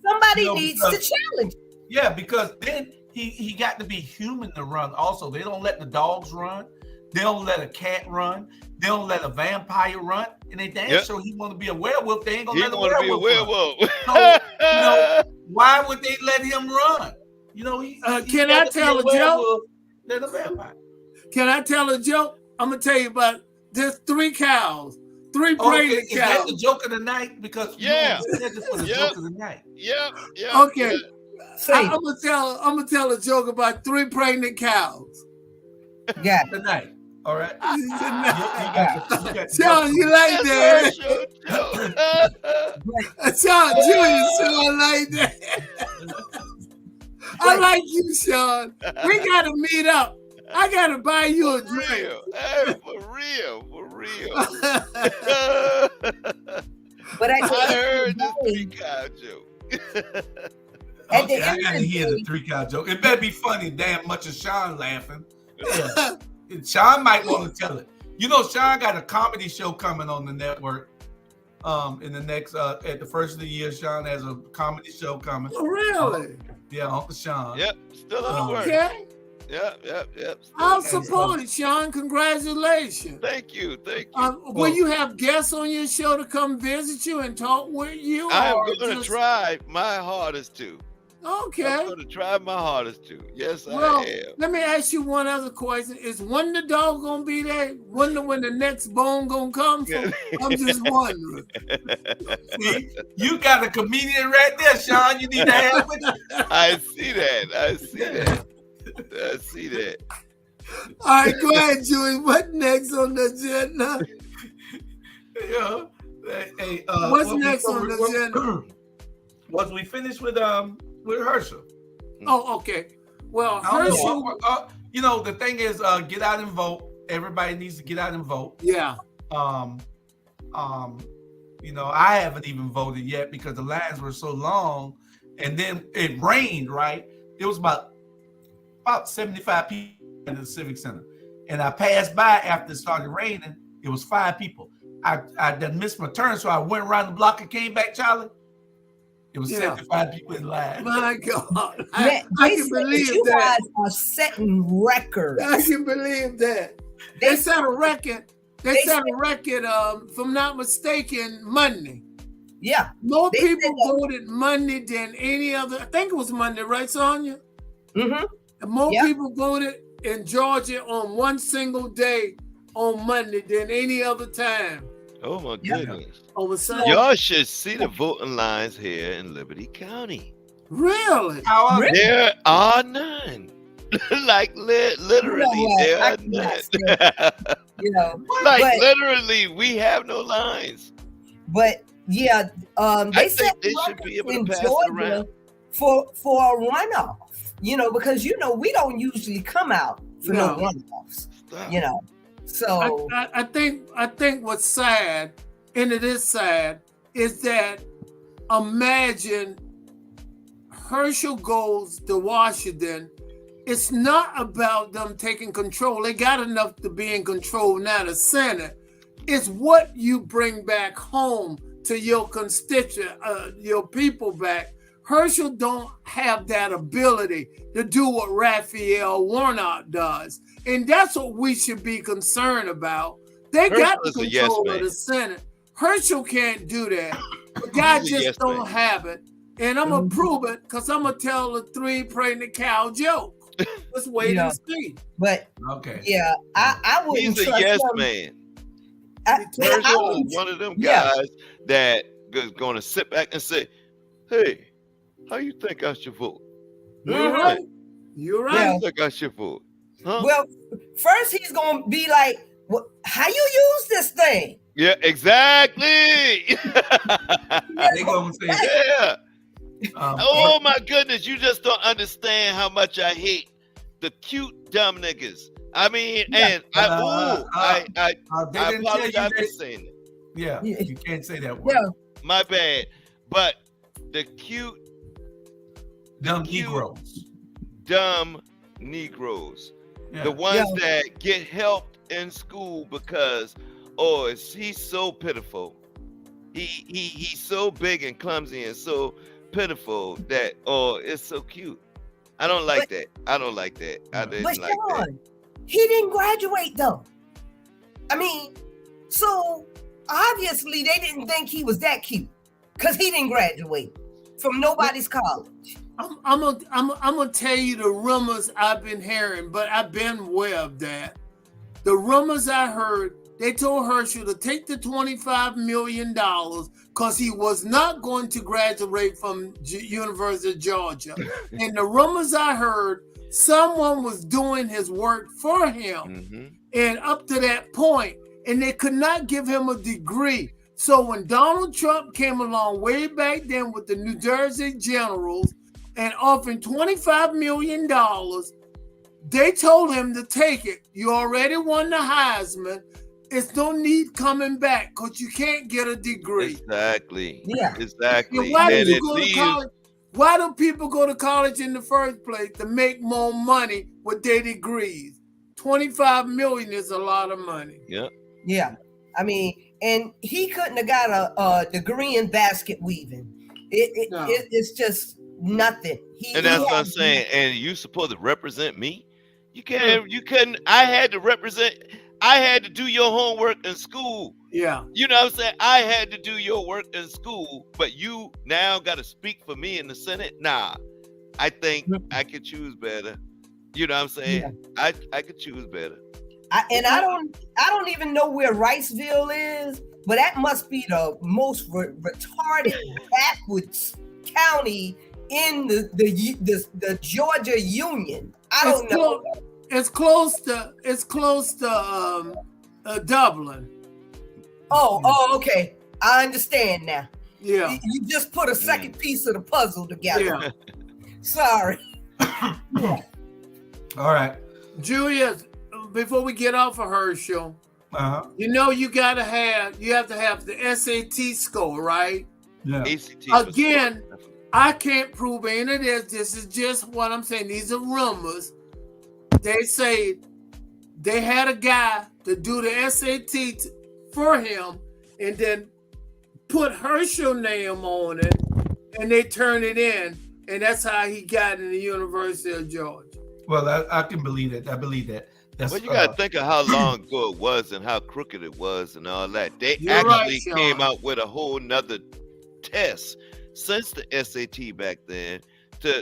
S4: Somebody needs to challenge.
S2: Yeah, because then he got to be human to run also. They don't let the dogs run. They don't let a cat run. They don't let a vampire run. And they damn sure he want to be a werewolf. They ain't going to let a werewolf run. So, why would they let him run?
S3: Can I tell a joke?
S2: Than a vampire.
S3: Can I tell a joke? I'm going to tell you about there's 3 cows. 3 pregnant cows. Is
S2: that the joke of the night? Because
S5: joke
S2: of the night.
S3: Okay. I'm gonna tell a joke about 3 pregnant cows.
S4: Yeah.
S2: Tonight. All right.
S3: Shawn, you like that? Shawn, Julius, Shawn like that. I like you, Shawn. We gotta meet up. I gotta buy you a drink.
S5: Hey, for real.
S4: But
S5: I heard the 3 cow joke.
S4: I
S2: gotta hear the 3 cow joke. It better be funny, damn much as Shawn laughing. Yeah. Shawn might want to tell it. Shawn got a comedy show coming on the network. In the next at the first of the year, Shawn has a comedy show coming.
S3: Oh, really?
S2: Yeah, Uncle Shawn.
S5: Yep, still in the works.
S3: Okay.
S5: Yep.
S3: I'll support it, Shawn. Congratulations.
S5: Thank you.
S3: Will you have guests on your show to come visit you and talk with you?
S5: I'm going to try my hardest to.
S3: Okay.
S5: I'm going to try my hardest to. Yes, I am.
S3: Let me ask you one other question. Is Wonder Dog going to be there? Wonder when the next bone going to come from? I'm just wondering.
S2: See, you got a comedian right there, Shawn. You need to have with you.
S5: I see that.
S3: All right, go ahead, Julie. What next on the agenda? What's next on the agenda?
S2: Was we finished with Herschel?
S3: Oh, okay. Well, Herschel.
S2: You know, the thing is, get out and vote. Everybody needs to get out and vote.
S3: Yeah.
S2: You know, I haven't even voted yet because the lines were so long, and then it rained. Right, it was about 75 people in the Civic Center, and I passed by after it started raining. It was 5 people. I done missed my turn, so I went around the block and came back, Charlie. It was 75 people in line.
S3: My God.
S4: I
S3: can believe
S4: you
S3: that.
S4: guys are setting records.
S3: I can believe that. They set a record. They set a record, if I'm not mistaken, Monday.
S4: Yeah.
S3: More people voted Monday than any other. I think it was Monday, right, Sonia?
S4: Mm-hmm.
S3: And more people voted in Georgia on one single day on Monday than any other time.
S5: Oh, my goodness.
S3: Over Sunday.
S5: Y'all should see the voting lines here in Liberty County.
S3: Really?
S5: There are none. Like literally, there are none.
S4: You know,
S5: like literally, we have no lines.
S4: But yeah, they said
S5: they should be able to pass
S4: Georgia
S5: it around
S4: for a runoff. You know, because we don't usually come out for no runoffs. You know, so
S3: I think what's sad, and it is sad, is that imagine Herschel goes to Washington. It's not about them taking control. They got enough to be in control now, the Senate. It's what you bring back home to your constituent, your people back. Herschel don't have that ability to do what Raphael Warnock does. And that's what we should be concerned about. They got the control of the Senate. Herschel can't do that. The guy just don't have it. And I'm going to prove it because I'm going to tell the 3 pregnant cow joke. Let's wait and see.
S4: But I wouldn't
S5: He's a
S4: trust
S5: yes
S4: him.
S5: man.
S4: Herschel
S5: is one of them guys that is going to sit back and say, hey, how you think I should vote?
S3: You're right. You're right.
S5: How you think I should vote? Huh?
S4: Well, first he's going to be like, how you use this thing?
S5: Yeah, exactly.
S2: They going to say,
S5: oh my goodness, you just don't understand how much I hate the cute dumb niggas. I mean, and I apologize for saying it.
S2: Yeah, you can't say that word.
S4: Yeah.
S5: My bad. But the cute
S2: dumb Negroes.
S5: Dumb Negroes.
S2: Yeah.
S5: The ones that get helped in school because he's so pitiful. He's so big and clumsy and so pitiful that it's so cute. I don't like that. I don't like that. I didn't like that.
S4: He didn't graduate though. I mean, so obviously they didn't think he was that cute because he didn't graduate from nobody's college.
S3: I'm gonna tell you the rumors I've been hearing, but I've been aware of that. The rumors I heard, they told Herschel to take the $25 million because he was not going to graduate from University of Georgia. And the rumors I heard, someone was doing his work for him. Mm-hmm. And up to that point, and they could not give him a degree. So when Donald Trump came along way back then with the New Jersey Generals and offering $25 million, they told him to take it. You already won the Heisman. It's no need coming back because you can't get a degree.
S5: Exactly.
S4: Yeah.
S5: Exactly.
S3: Why do you go to college? Why do people go to college in the first place? To make more money with their degrees. $25 million is a lot of money.
S5: Yeah.
S4: Yeah. I mean, and he couldn't have got a degree in basket weaving. It's just nothing.
S5: And that's what I'm saying. And you supposed to represent me? You can't. You couldn't. I had to represent. I had to do your homework in school.
S3: Yeah.
S5: You know what I'm saying? I had to do your work in school, but you now got to speak for me in the Senate? Nah. I think I could choose better. You know what I'm saying? Yeah. I could choose better.
S4: I don't even know where Riceville is, but that must be the most retarded backwards county in the Georgia Union. I don't know.
S3: It's close to Dublin.
S4: Oh, okay. I understand now.
S3: Yeah.
S4: You just put a second piece of the puzzle together. Yeah. Sorry.
S2: All right.
S3: Julius, before we get off of Herschel, you know you have to have the SAT score, right?
S2: Yeah.
S5: ACT
S3: again, I can't prove any of this. This is just what I'm saying. These are rumors. They say they had a guy to do the SAT for him and then put Herschel name on it, and they turned it in, and that's how he got in the University of Georgia.
S2: Well, I can believe that. I believe that.
S5: Well, you got to think of how long ago it was and how crooked it was and all that. They actually came out with a whole nother test since the SAT back then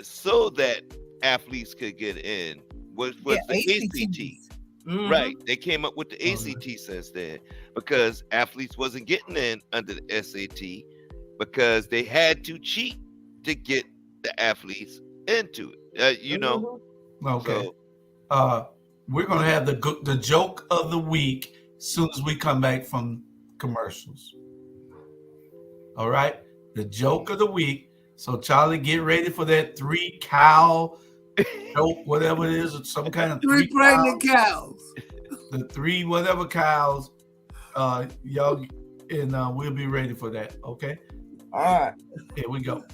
S5: so that athletes could get in. Was the ACT. Mm-hmm. Right. They came up with the ACT since then because athletes wasn't getting in under the SAT because they had to cheat to get the athletes into it. You know.
S2: Okay. So, we're going to have the joke of the week as soon as we come back from commercials. All right? The joke of the week. So, Charlie, get ready for that 3 cow joke, whatever it is, some kind of
S3: 3 pregnant cows.
S2: The 3 whatever cows. Y'all, and we'll be ready for that. Okay?
S4: All right.
S2: Here we go.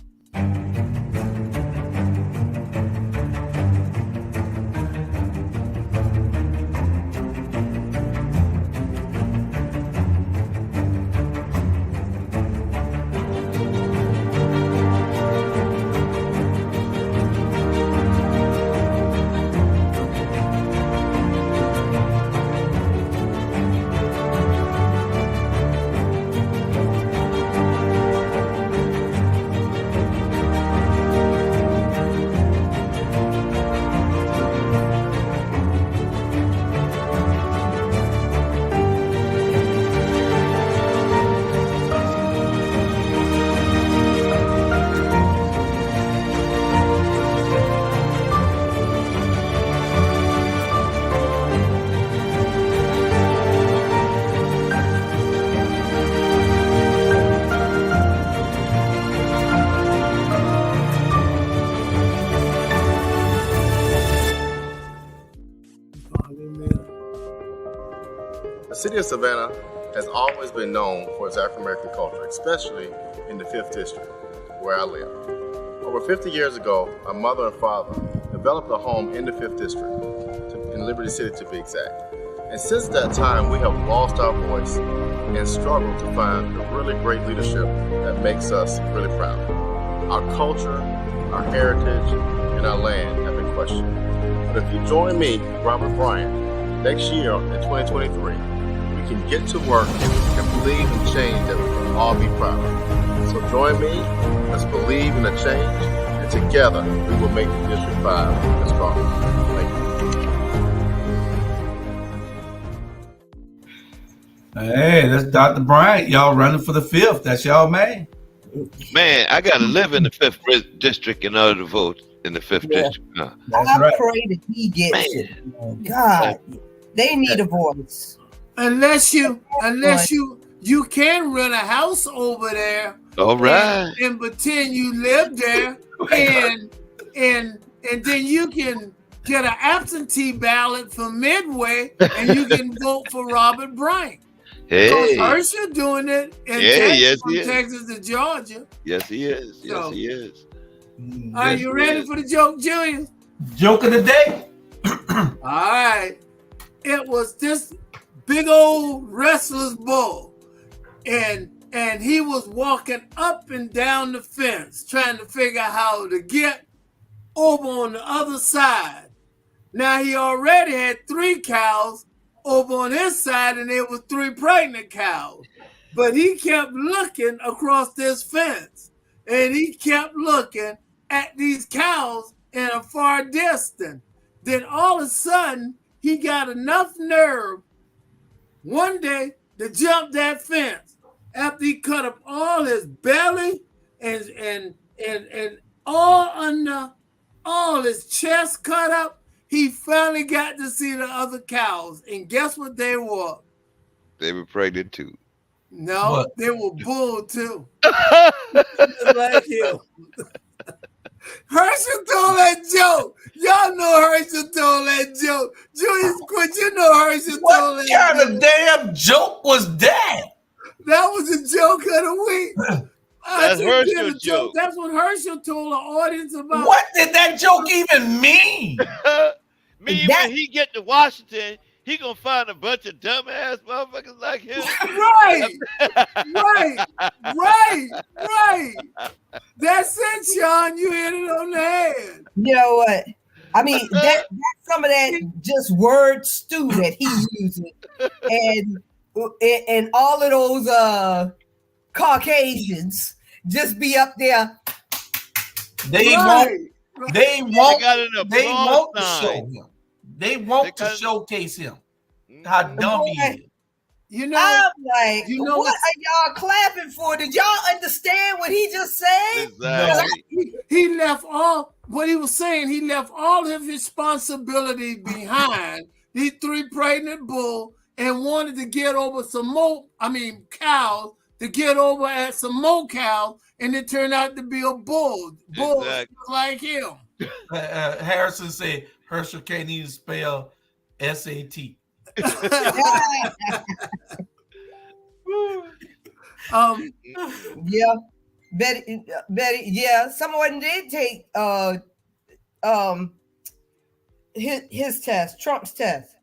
S6: The city of Savannah has always been known for its African-American culture, especially in the 5th District, where I live. Over 50 years ago, my mother and father developed a home in the 5th District, in Liberty City to be exact. And since that time, we have lost our voice and struggled to find the really great leadership that makes us really proud. Our culture, our heritage, and our land have been questioned. But if you join me, Robert Bryant, next year in 2023, we can get to work and believe in change that we can all be proud of. So join me, let's believe in a change, and together we will make the District 5 a stronger. Thank you.
S2: Hey, that's Dr. Bryant. Y'all running for the 5th. That's y'all man.
S5: Man, I got to live in the 5th District in order to vote in the 5th District.
S4: I pray that he gets it. God, they need a voice.
S3: Unless you can rent a house over there.
S5: All right.
S3: And pretend you live there, and then you can get an absentee ballot for Midway, and you can vote for Robert Bryant.
S5: Hey,
S3: Herschel doing it in Texas to Georgia.
S5: Yes, he is. Yes, he is.
S3: Are you ready for the joke, Julius?
S2: Joke of the day.
S3: All right. It was this big old restless bull, and he was walking up and down the fence trying to figure out how to get over on the other side. Now he already had 3 cows over on his side, and there were 3 pregnant cows. But he kept looking across this fence, and he kept looking, at these cows in a far distance. Then all of a sudden, he got enough nerve one day to jump that fence after he cut up all his belly and all under all his chest cut up. He finally got to see the other cows, and guess what they were?
S5: They were pregnant too.
S3: No,
S2: What?
S3: they were bull too. Just like him. Herschel told that joke. Y'all know Herschel told that joke. Julius, quit. You know Herschel told
S2: What
S3: that
S2: kind of damn joke was that?
S3: That was a joke of the week.
S5: That's Herschel's joke.
S3: That's what Herschel told the audience about.
S2: What did that joke even mean?
S5: When he get to Washington, he gonna find a bunch of dumbass motherfuckers like him.
S3: Right. That's it, Shawn. You hit it on the head.
S4: You know what? I mean, that's some of that just word stew that he uses, and all of those Caucasians just be up there.
S2: They won't to show him. They want to showcase him. How dumb he is.
S3: You know,
S4: I'm like, what are y'all clapping for? Did y'all understand what he just said?
S5: Exactly.
S3: He left all what he was saying. He left all his responsibility behind. These 3 pregnant bulls and wanted to get over some more. Cows to get over at some more cows, and it turned out to be a bull. Bull like him.
S2: Harrison said Herschel can't even spell SAT.
S4: Yeah, Betty, yeah, someone did take his test, Trump's test.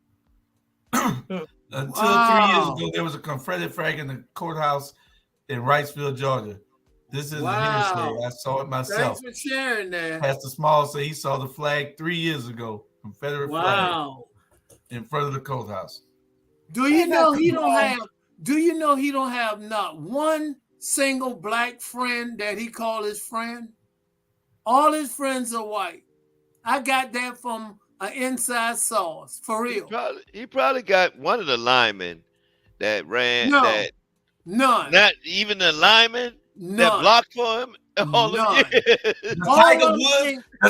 S2: Until 3 years ago, there was a Confederate flag in the courthouse in Wrightsville, Georgia. This is a hearsay. I saw it myself.
S3: Thanks for sharing that.
S2: Pastor Small said he saw the flag 3 years ago, Confederate flag, in front of the courthouse.
S3: Do you know he don't have not one single black friend that he called his friend? All his friends are white. I got that from an inside source, for real.
S5: He probably got one of the linemen that ran that.
S3: None.
S5: Not even the lineman that blocked for him. All
S2: Does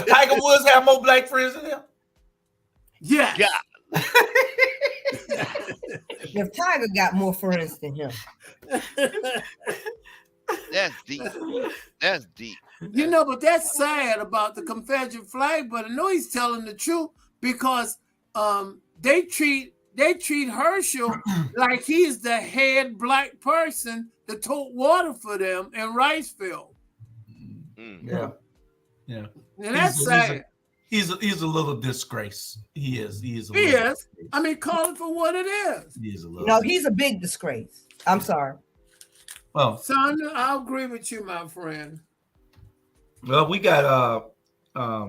S2: Tiger Woods have more black friends than him?
S3: Yes.
S5: Yeah.
S4: If Tiger got more friends than him.
S5: That's deep. That's deep.
S3: You know, but that's sad about the Confederate flag, but I know he's telling the truth because they treat Herschel like he's the head black person that took water for them in Wrightsville.
S2: Yeah.
S3: And that's sad.
S2: He's a little disgrace. He is. He is.
S3: I mean, call it for what it is.
S2: He is a little.
S4: No, he's a big disgrace. I'm sorry.
S2: Well,
S3: Shaundra, I agree with you, my friend.
S2: Well, we got I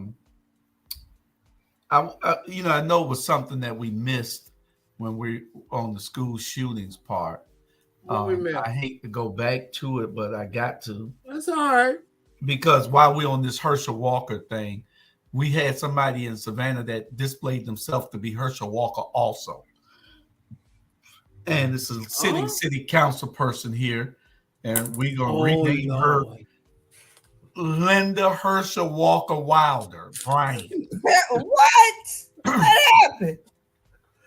S2: know it was something that we missed when we're on the school shootings part. I hate to go back to it, but I got to.
S3: That's all right.
S2: Because while we're on this Herschel Walker thing, we had somebody in Savannah that displayed themselves to be Herschel Walker also. And it's a city council person here. And we're going to rename her Linda Herschel Walker Wilder. Brian.
S4: What? What happened?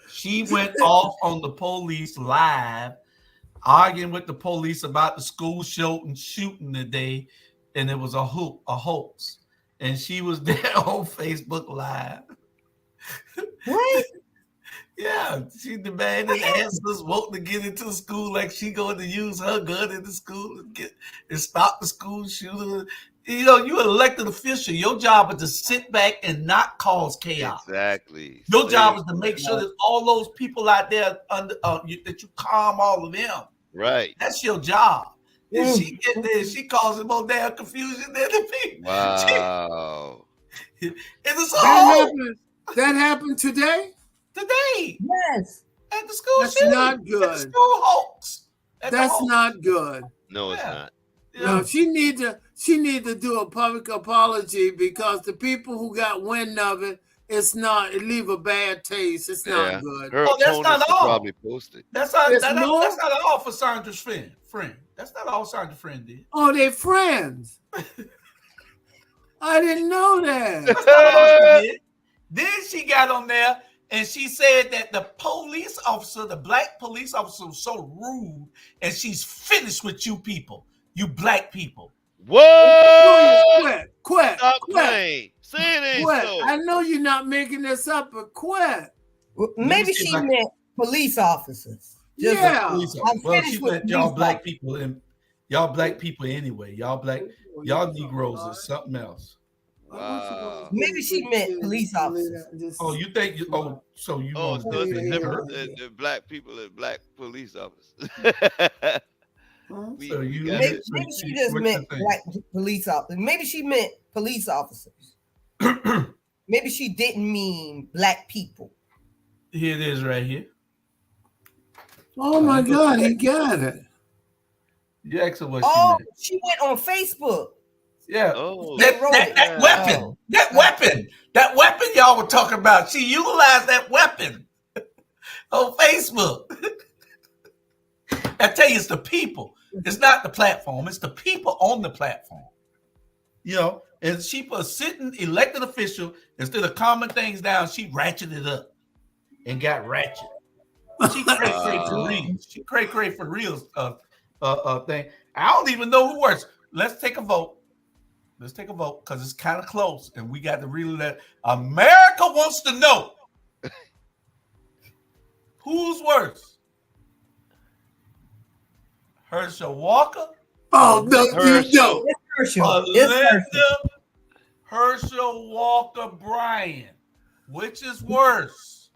S2: She went off on the police live, arguing with the police about the school shooting today. And it was a hoax. And she was there on Facebook Live.
S4: What?
S2: Yeah, she demanded answers, wanting to get into the school like she going to use her gun in the school and stop the school shooter. You know, you're an elected official. Your job is to sit back and not cause chaos.
S5: Exactly.
S2: Your job is to make sure that all those people out there that you calm all of them.
S5: Right.
S2: That's your job. And she get there, she causing more damn confusion than the people.
S5: Wow.
S3: That happened today?
S2: Today.
S4: Yes.
S2: At the school
S3: That's
S2: shooting.
S3: not good.
S2: At the school hoax.
S3: That's not good.
S5: No, it's not.
S3: No, she need to do a public apology because the people who got wind of it, it leave a bad taste. It's not good.
S5: Her
S2: that's not all.
S5: Probably posted.
S2: That's not all for Shaundra's friend. That's not all Shaundra's friend did.
S3: Oh, they friends. I didn't know that.
S2: That's not all she did. Then she got on there and she said that the black police officer was so rude and she's finished with you people, you black people.
S5: What?
S3: Quit.
S5: Stop playing. Say it ain't so.
S3: I know you're not making this up, but quit.
S4: Well, maybe she meant police officers.
S2: I'm finished with y'all black people and y'all black people anyway. Y'all Negroes is something else.
S5: Wow.
S4: Maybe she meant police officers.
S2: Oh, you think? So
S5: it's different than black people and black police officers.
S4: Maybe she just meant black police officers. Maybe she meant police officers. Maybe she didn't mean black people.
S2: Here it is, right here.
S3: Oh my God, he got it.
S2: You asked her what she meant.
S4: She went on Facebook.
S2: Yeah. Oh, that weapon y'all were talking about. She utilized that weapon on Facebook. I tell you, it's the people. It's not the platform. It's the people on the platform. You know, and she put a sitting elected official, instead of calming things down, she ratcheted it up and got ratchet. She cray for real. She cray for real thing. I don't even know who works. Let's take a vote. Because it's kind of close, and we got to really let America wants to know who's worse. Herschel Walker?
S3: Oh no, Herschel.
S2: Herschel Walker Bryan. Which is worse?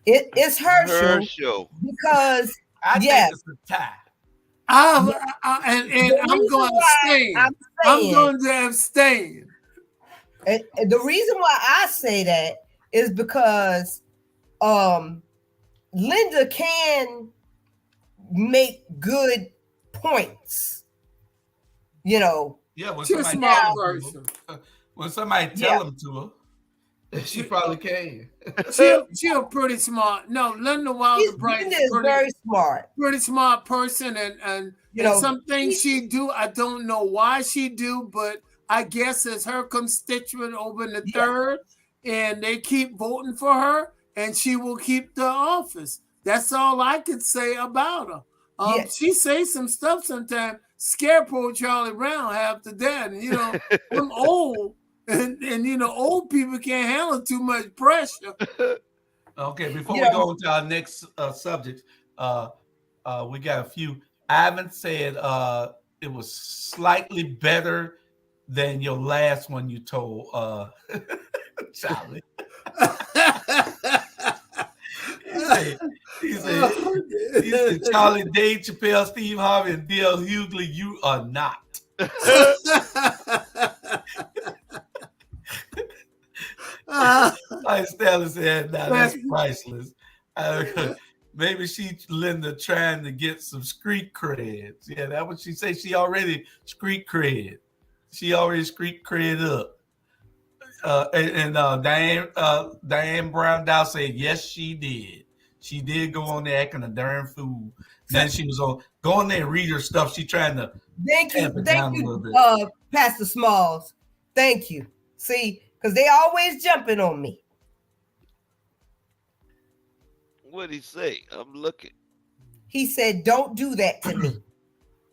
S4: It's Herschel. Because
S2: I think it's a tie.
S3: I'm going to abstain.
S4: And the reason why I say that is because Linda can make good points. You know.
S2: Yeah, when somebody tell them to her, she probably can.
S3: She's pretty smart. No, Linda Wilder Bright
S4: is very smart.
S3: Pretty smart person, and you know some things she do. I don't know why she do, but I guess it's her constituent over in the third, and they keep voting for her, and she will keep the office. That's all I could say about her. She says some stuff sometimes scare poor Charlie Brown half to death. And, you know, I'm old. And you know, old people can't handle too much pressure.
S2: Okay, before we go into our next subject, we got a few. Ivan said it was slightly better than your last one you told Charlie. He said, Charlie, Dave Chappelle, Steve Harvey, and D.L. Hughley, you are not. Like Stanley said, that's priceless. Maybe Linda trying to get some street creds. Yeah, that's what she said. She already street cred. She already street cred up. Diane Brown Dow said, yes, she did. She did go on there acting a darn fool. Then she was on go on there and read her stuff. She trying to
S4: thank you, Pastor Smalls. Thank you. See, because they always jumping on me.
S5: What'd he say? I'm looking.
S4: He said, "Don't do that to me."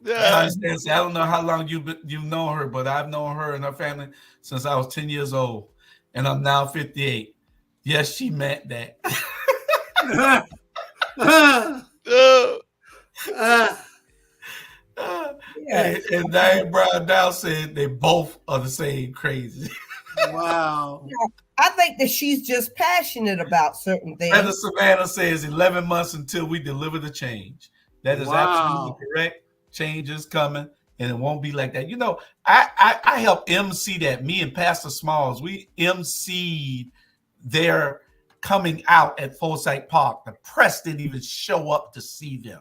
S2: I understand. See, I don't know how long you've known her, but I've known her and her family since I was 10 years old, and I'm now 58. Yes, she meant that. And Diane Brown Dow said they both are the same crazy.
S3: Wow.
S4: I think that she's just passionate about certain things.
S2: Brother Savannah says 11 months until we deliver the change. That is absolutely correct. Change is coming, and it won't be like that. You know, I helped MC that. Me and Pastor Smalls, we MC'd their coming out at Forsyth Park. The press didn't even show up to see them.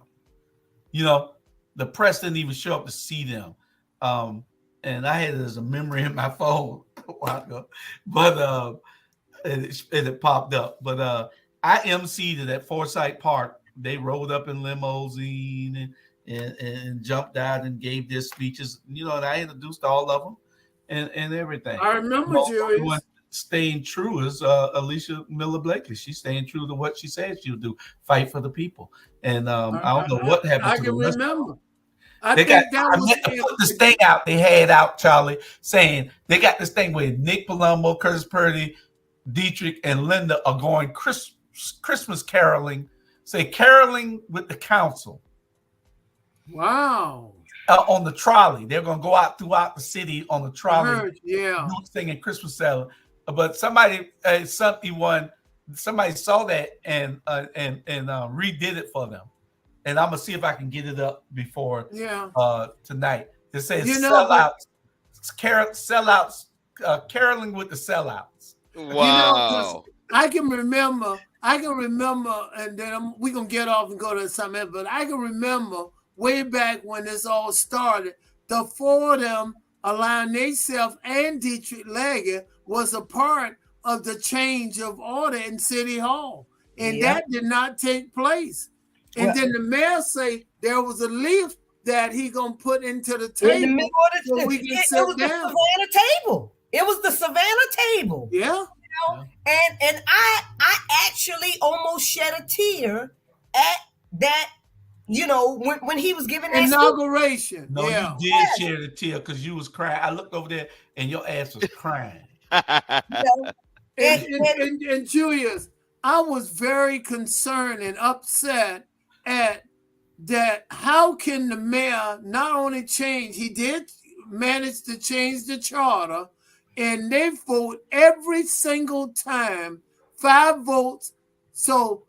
S2: You know, the press didn't even show up to see them. And I had it as a memory in my phone a while ago, but it popped up. But I emceed it at Forsyth Park. They rolled up in limousine and jumped out and gave their speeches. And I introduced all of them and everything.
S3: I remember Julius.
S2: Staying true is Alicia Miller Blakely. She's staying true to what she said she'll do, fight for the people. And I don't know what happened
S3: I
S2: to
S3: can
S2: the rest
S3: remember.
S2: of them. I meant to put this thing out they had out, Charlie, saying they got this thing where Nick Palumbo, Curtis Purdy, Dietrich, and Linda are going Christmas caroling, caroling with the council.
S3: Wow.
S2: On the trolley. They're going to go out throughout the city on the trolley. Singing Christmas carol. But somebody saw that and redid it for them. And I'm going to see if I can get it up before tonight. It says sellouts, caroling with the sellouts.
S5: Wow.
S3: I can remember, and then we're going to get off and go to something else, but I can remember way back when this all started, the four of them, Alain themselves and Dietrich Leggett, was a part of the change of order in City Hall. And that did not take place. And then the mayor say there was a leaf that he gonna put into the table.
S4: In the middle of the
S3: so we can sit
S4: it was
S3: down.
S4: the Savannah table. It was the Savannah table.
S3: Yeah.
S4: And I actually almost shed a tear at that, when he was giving that
S3: inauguration.
S2: No, you did shed a tear because you was crying. I looked over there and your ass was crying.
S3: And Julius, I was very concerned and upset at that. How can the mayor not only change, he did manage to change the charter, and they vote every single time, 5 votes. So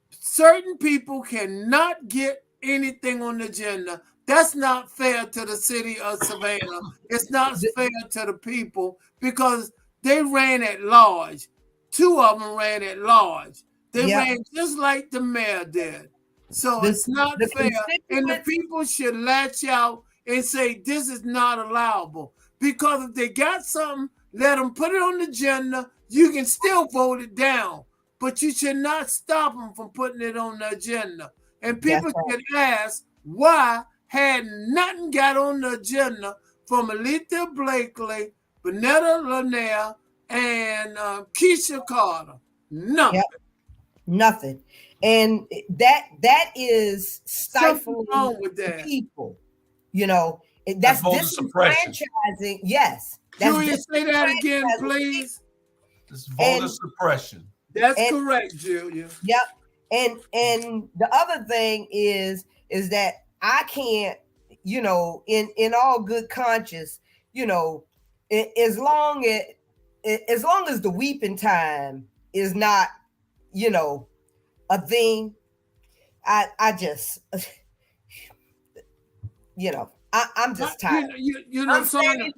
S3: certain people cannot get anything on the agenda. That's not fair to the city of Savannah. It's not fair to the people because they ran at large. 2 of them ran at large. They ran just like the mayor did. So it's not fair. And the people should latch out and say, this is not allowable. Because if they got something, let them put it on the agenda. You can still vote it down. But you should not stop them from putting it on the agenda. And people should ask, why had nothing got on the agenda from Alethea Blakely, Bonetta Lanier, and Keisha Carter? Nothing.
S4: Nothing. And that is stifling
S3: with that.
S4: People. That's disenfranchising. Yes.
S3: Julius, say that again, please.
S2: It's voter suppression.
S3: That's correct, Julius.
S4: Yep. And the other thing is that I can't, in all good conscience, as long as the weeping time is not, a thing, I just, I'm just tired.
S3: Sonya and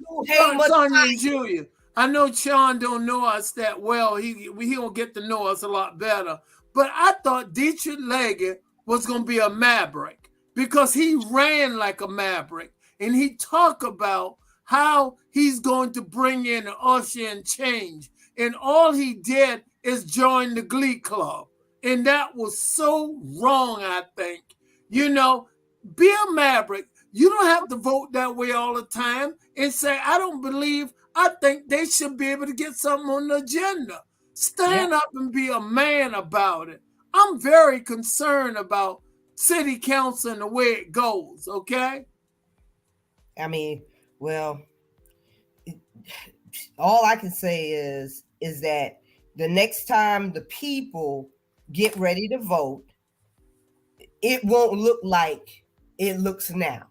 S3: Julius, I know Shawn don't know us that well. He'll get to know us a lot better. But I thought Dietrich Leggett was going to be a maverick because he ran like a maverick. And he talked about how he's going to bring in an usher and change. And all he did is join the Glee Club. And that was so wrong, I think. Be a maverick. You don't have to vote that way all the time and say, I think they should be able to get something on the agenda. Stand up and be a man about it. I'm very concerned about city council and the way it goes, okay?
S4: I mean, well, all I can say is that the next time the people get ready to vote, it won't look like it looks now,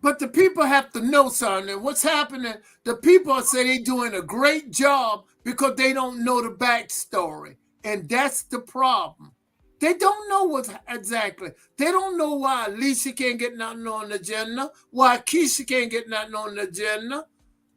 S3: But the people have to know something. What's happening, the people say they're doing a great job because they don't know the backstory. And that's the problem. They don't know what's exactly. They don't know why Alicia can't get nothing on the agenda, why Keisha can't get nothing on the agenda.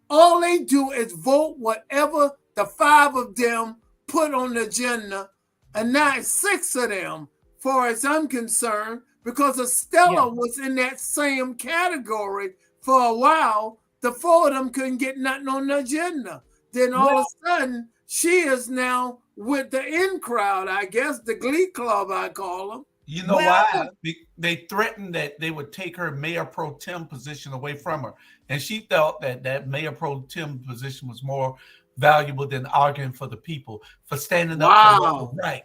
S3: All they do is vote whatever the 5 of them put on the agenda, and not 6 of them, far as I'm concerned, because Estella was in that same category for a while, the four of them couldn't get nothing on the agenda. Then all of a sudden, she is now with the in crowd, I guess, the Glee Club, I call them.
S2: You know why? They threatened that they would take her mayor pro tem position away from her. And she felt that that mayor pro tem position was more valuable than arguing for the people, for standing up for the right.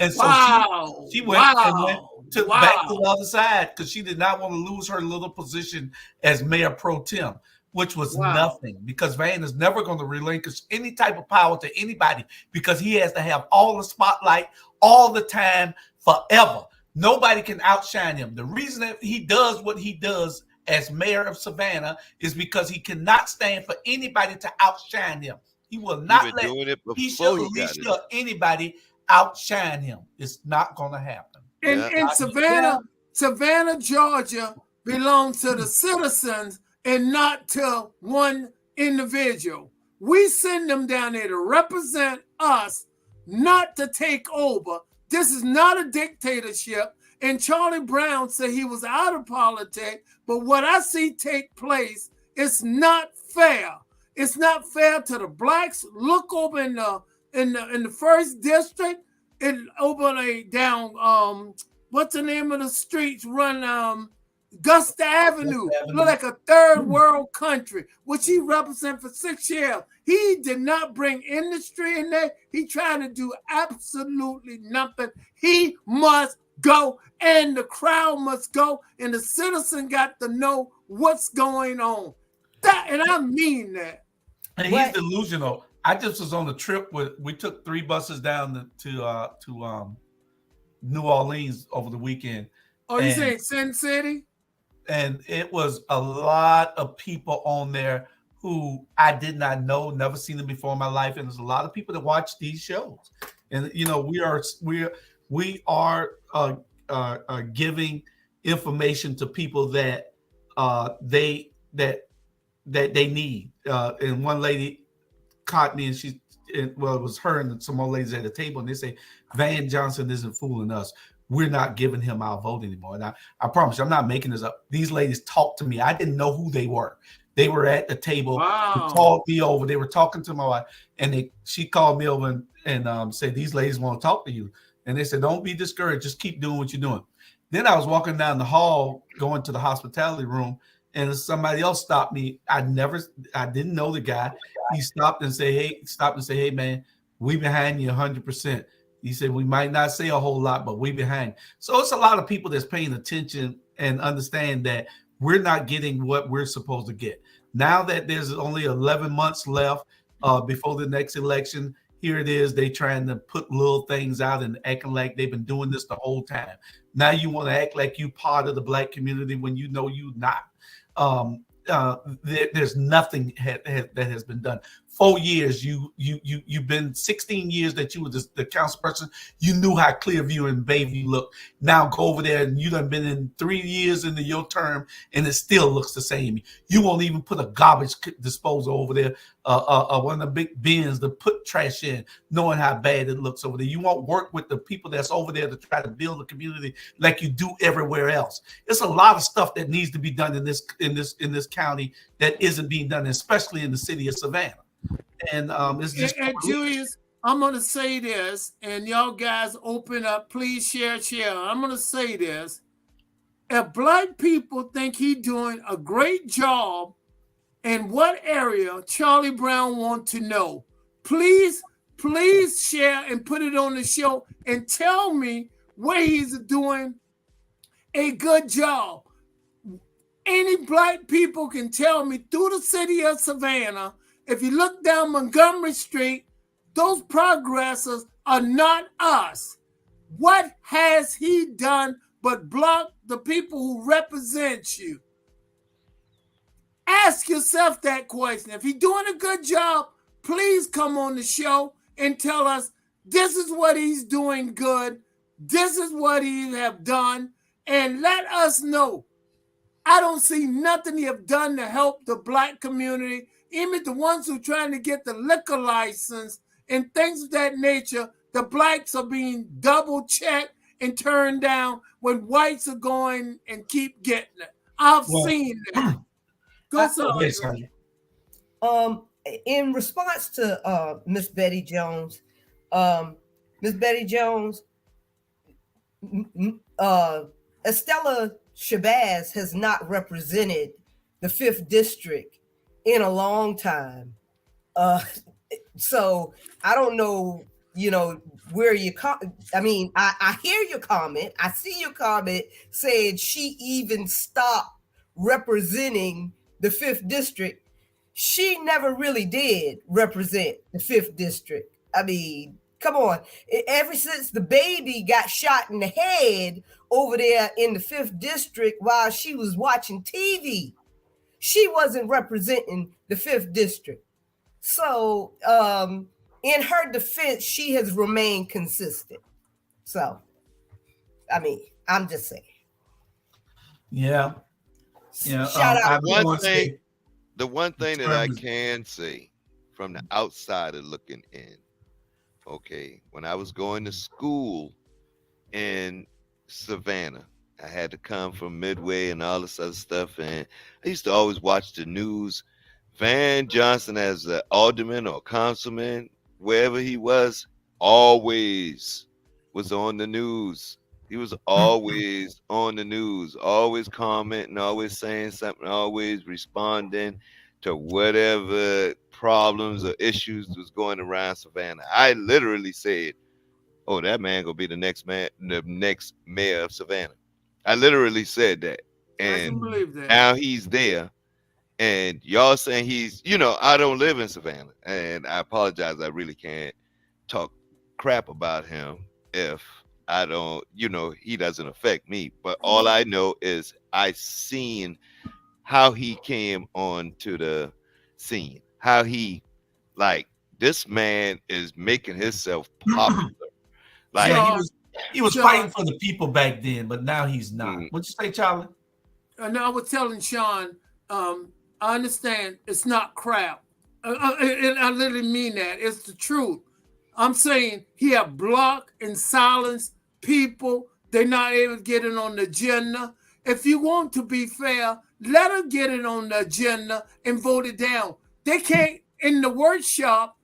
S2: And so she went and went back to the other side because she did not want to lose her little position as mayor pro tem, which was nothing, because Van is never going to relinquish any type of power to anybody because he has to have all the spotlight all the time, forever. Nobody can outshine him. The reason that he does what he does as mayor of Savannah is because he cannot stand for anybody to outshine him. He will not let Alicia anybody outshine him. It's not going to happen.
S3: In Savannah, Georgia belongs to the citizens and not to one individual. We send them down there to represent us, not to take over. This is not a dictatorship. And Charlie Brown said he was out of politics, but what I see take place is not fair. It's not fair to the blacks. Look over in the first district, and over down what's the name of the streets? Run Augusta Avenue. Look like a third world country, which he represented for 6 years. He did not bring industry in there. He tried to do absolutely nothing. He must go, and the crowd must go, and the citizen got to know what's going on. And I mean that.
S2: And he's delusional. I just was on a trip we took 3 buses down to New Orleans over the weekend.
S3: Oh, you saying Sin City?
S2: And it was a lot of people on there who I did not know, never seen them before in my life. And there's a lot of people that watch these shows. And we are giving information to people that they need. And one lady caught me, and it was her and some more ladies at the table, and they say, Van Johnson isn't fooling us. We're not giving him our vote anymore. And I promise you, I'm not making this up. These ladies talked to me. I didn't know who they were. They were at the table. They called me over. They were talking to my wife, and she called me over and said, these ladies want to talk to you. And they said, don't be discouraged. Just keep doing what you're doing. Then I was walking down the hall, going to the hospitality room, and somebody else stopped me. I didn't know the guy. He stopped and said, hey, man, we behind you 100%. He said, we might not say a whole lot, but we behind. So it's a lot of people that's paying attention and understand that we're not getting what we're supposed to get. Now that there's only 11 months left before the next election, here it is. They trying to put little things out and acting like they've been doing this the whole time. Now you want to act like you part of the black community when you know you're not. There's nothing that has been done. 4 years, you've been 16 years that you were the council person. You knew how Clearview and Bayview looked. Now go over there, and you done been in 3 years into your term, and it still looks the same. You won't even put a garbage disposal over there, one of the big bins to put trash in, knowing how bad it looks over there. You won't work with the people that's over there to try to build a community like you do everywhere else. It's a lot of stuff that needs to be done in this county that isn't being done, especially in the city of Savannah. And it's just
S3: and Julius, I'm gonna say this, and y'all guys open up, please share. I'm gonna say this. If black people think he's doing a great job, in what area Charlie Brown wants to know, please share and put it on the show and tell me where he's doing a good job. Any black people can tell me through the city of Savannah. If you look down Montgomery Street, those progressors are not us. What has he done but block the people who represent you? Ask yourself that question. If he's doing a good job, please come on the show and tell us this is what he's doing good. This is what he have done. And let us know. I don't see nothing he have done to help the black community. Even the ones who are trying to get the liquor license and things of that nature, the blacks are being double checked and turned down when whites are going and keep getting it. I've seen that. Go, Shaundra.
S4: In response to Miss Betty Jones, Miss Betty Jones, Estella Shabazz has not represented the 5th District in a long time. So I don't know, where you I hear your comment. I see your comment saying she even stopped representing the 5th District. She never really did represent the 5th District. I mean, come on. Ever since the baby got shot in the head over there in the 5th District while she was watching TV, she wasn't representing the 5th District. So, in her defense, she has remained consistent. So, I mean, I'm just saying.
S2: Yeah.
S4: Shout out.
S5: The one thing that I can say from the outsider looking in, okay, when I was going to school in Savannah, I had to come from Midway and all this other stuff, and I used to always watch the news. Van Johnson as an alderman or councilman, wherever he was, always was on the news. He was always on the news, always commenting, always saying something, always responding to whatever problems or issues was going around Savannah. I literally said, "Oh, that man gonna be the next mayor of Savannah." I literally said that, and
S3: I can believe that.
S5: Now he's there. And y'all saying he's, I don't live in Savannah, and I apologize. I really can't talk crap about him if I don't, he doesn't affect me. But all I know is I seen how he came onto the scene, how he, this man is making himself popular.
S2: He was fighting for the people back then, but now he's not. What'd you say, Charlie?
S3: And I was telling Shawn, I understand it's not crap. And I literally mean that. It's the truth. I'm saying he have blocked and silenced people. They're not able to get it on the agenda. If you want to be fair, let her get it on the agenda and vote it down. They can't, in the workshop,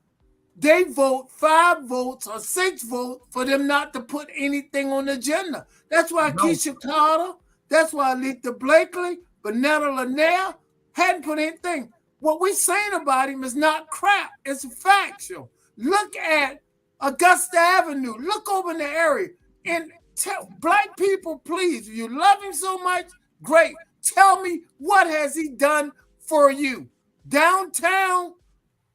S3: they vote 5 votes or 6 votes for them not to put anything on the agenda. That's why Keisha Carter, that's why Alita Blakely, Vanetta Lanier hadn't put anything. What we're saying about him is not crap. It's factual. Look at Augusta Avenue. Look over in the area. And tell Black people, please, if you love him so much, great. Tell me, what has he done for you? Downtown,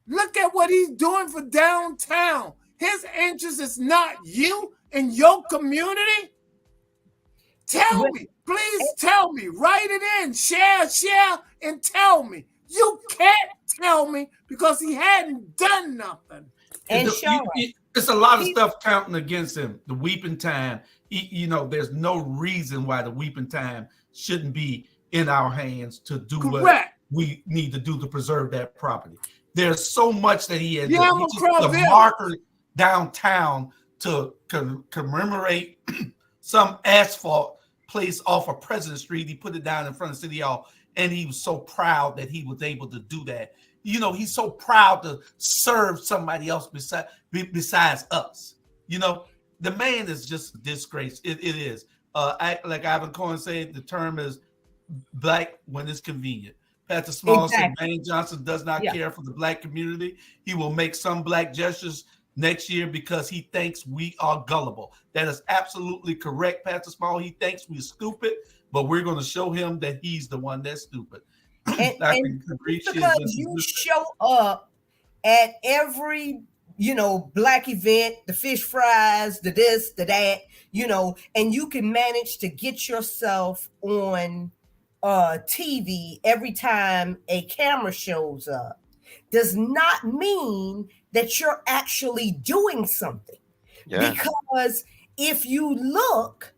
S3: look at what he's doing for downtown. His interest is not you and your community. Tell me, please tell me. Write it in, share, and tell me. You can't tell me because he hadn't done nothing.
S2: And it's a lot of stuff counting against him. The weeping time, there's no reason why the weeping time shouldn't be in our hands to do what we need to do to preserve that property. There's so much that he had done. The marker downtown to commemorate some asphalt place off of President Street. He put it down in front of City Hall, and he was so proud that he was able to do that. He's so proud to serve somebody else besides us. The man is just a disgrace. It is. Like Ivan Cohen said, the term is black when it's convenient. Pastor Small said Van Johnson does not care for the Black community. He will make some black gestures next year because he thinks we are gullible. That is absolutely correct, Pastor Small. He thinks we're stupid, but we're going to show him that he's the one that's stupid.
S4: And because you show up at every, black event, the fish fries, the this, the that, and you can manage to get yourself on TV every time a camera shows up, does not mean that you're actually doing something. Yeah. Because if you look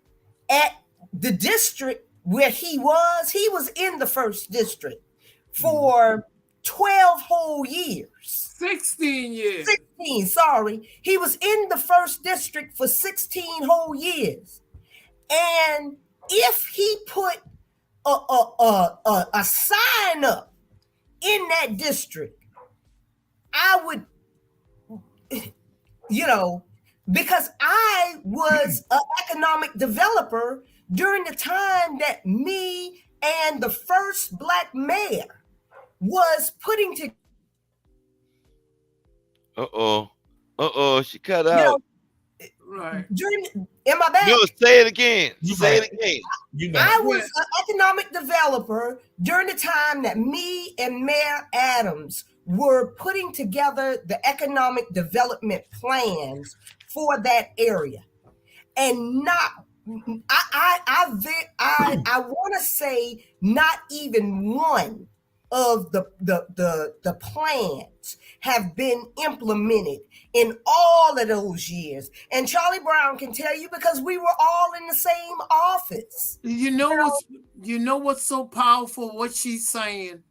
S4: at the district where he was in the 1st district for 12 whole years.
S3: 16 years.
S4: 16, sorry. He was in the 1st district for 16 whole years. And if he put a sign up in that district, I would, because I was an economic developer during the time that me and the first Black mayor was putting together.
S5: She cut out.
S3: Right.
S4: Am I back?
S5: No, say it again. Say it again.
S4: I was an economic developer during the time that me and Mayor Adams were putting together the economic development plans for that area. And I want to say not even one of the plans have been implemented in all of those years. And Charlie Brown can tell you, because we were all in the same office.
S3: You know what's so powerful, what she's saying?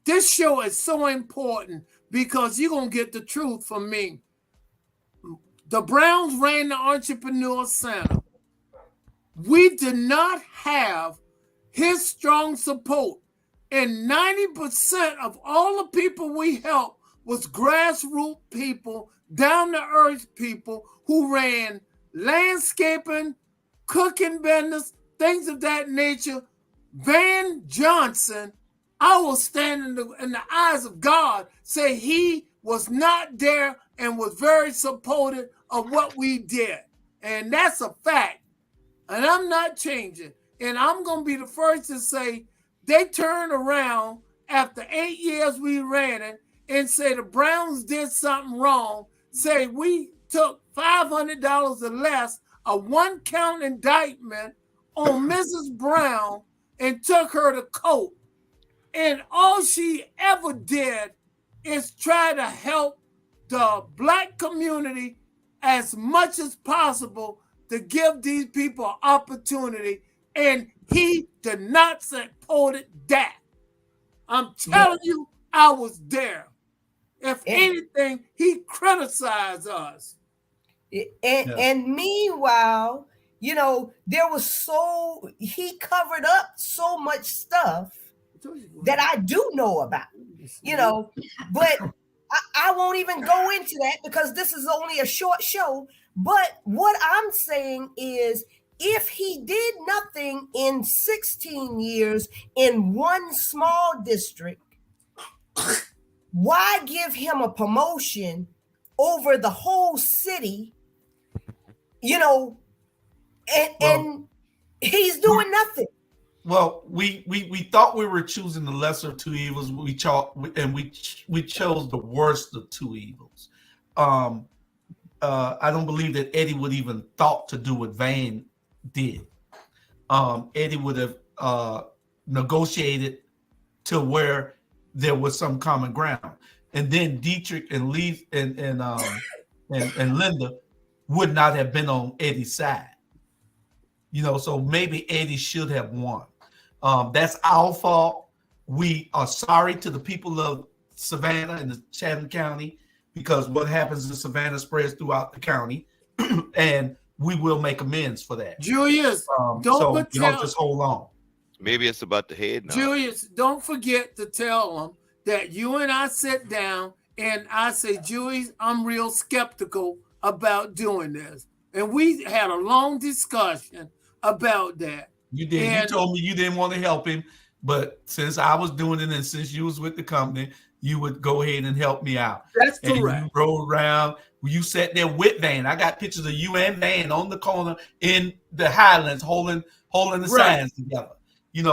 S3: This show is so important because you're going to get the truth from me. The Browns ran the Entrepreneur Center. We did not have his strong support. And 90% of all the people we helped was grassroots people, down-to-earth people who ran landscaping, cooking business, things of that nature. Van Johnson, I will stand in the eyes of God, say he was not there and was very supportive of what we did. And that's a fact. And I'm not changing. And I'm going to be the first to say they turned around after 8 years we ran it and say the Browns did something wrong. Say we took $500 or less, a one-count indictment on Mrs. Brown and took her to court. And all she ever did is try to help the Black community as much as possible to give these people an opportunity. And he did not support that. I'm telling you, I was there. If anything, he criticized us.
S4: And meanwhile, he covered up so much stuff that I do know about, but I won't even go into that because this is only a short show. But what I'm saying is, if he did nothing in 16 years in one small district, why give him a promotion over the whole city? And he's doing nothing.
S2: Well, we thought we were choosing the lesser of two evils. We chose the worst of two evils. I don't believe that Eddie would even thought to do what Van did. Eddie would have negotiated to where there was some common ground, and then Dietrich and Lee and Linda would not have been on Eddie's side. So maybe Eddie should have won. That's our fault. We are sorry to the people of Savannah and the Chatham County, because what happens in Savannah spreads throughout the county, and we will make amends for that.
S3: Julius,
S2: just hold on.
S5: Maybe it's about the head now.
S3: Julius, don't forget to tell them that you and I sit down and I say, Julius, I'm real skeptical about doing this. And we had a long discussion about that.
S2: You did. And you told me you didn't want to help him, but since I was doing it and since you was with the company, you would go ahead and help me out.
S3: That's
S2: and
S3: correct.
S2: You rode around. You sat there with Van. I got pictures of you and Van on the corner in the Highlands holding the signs together.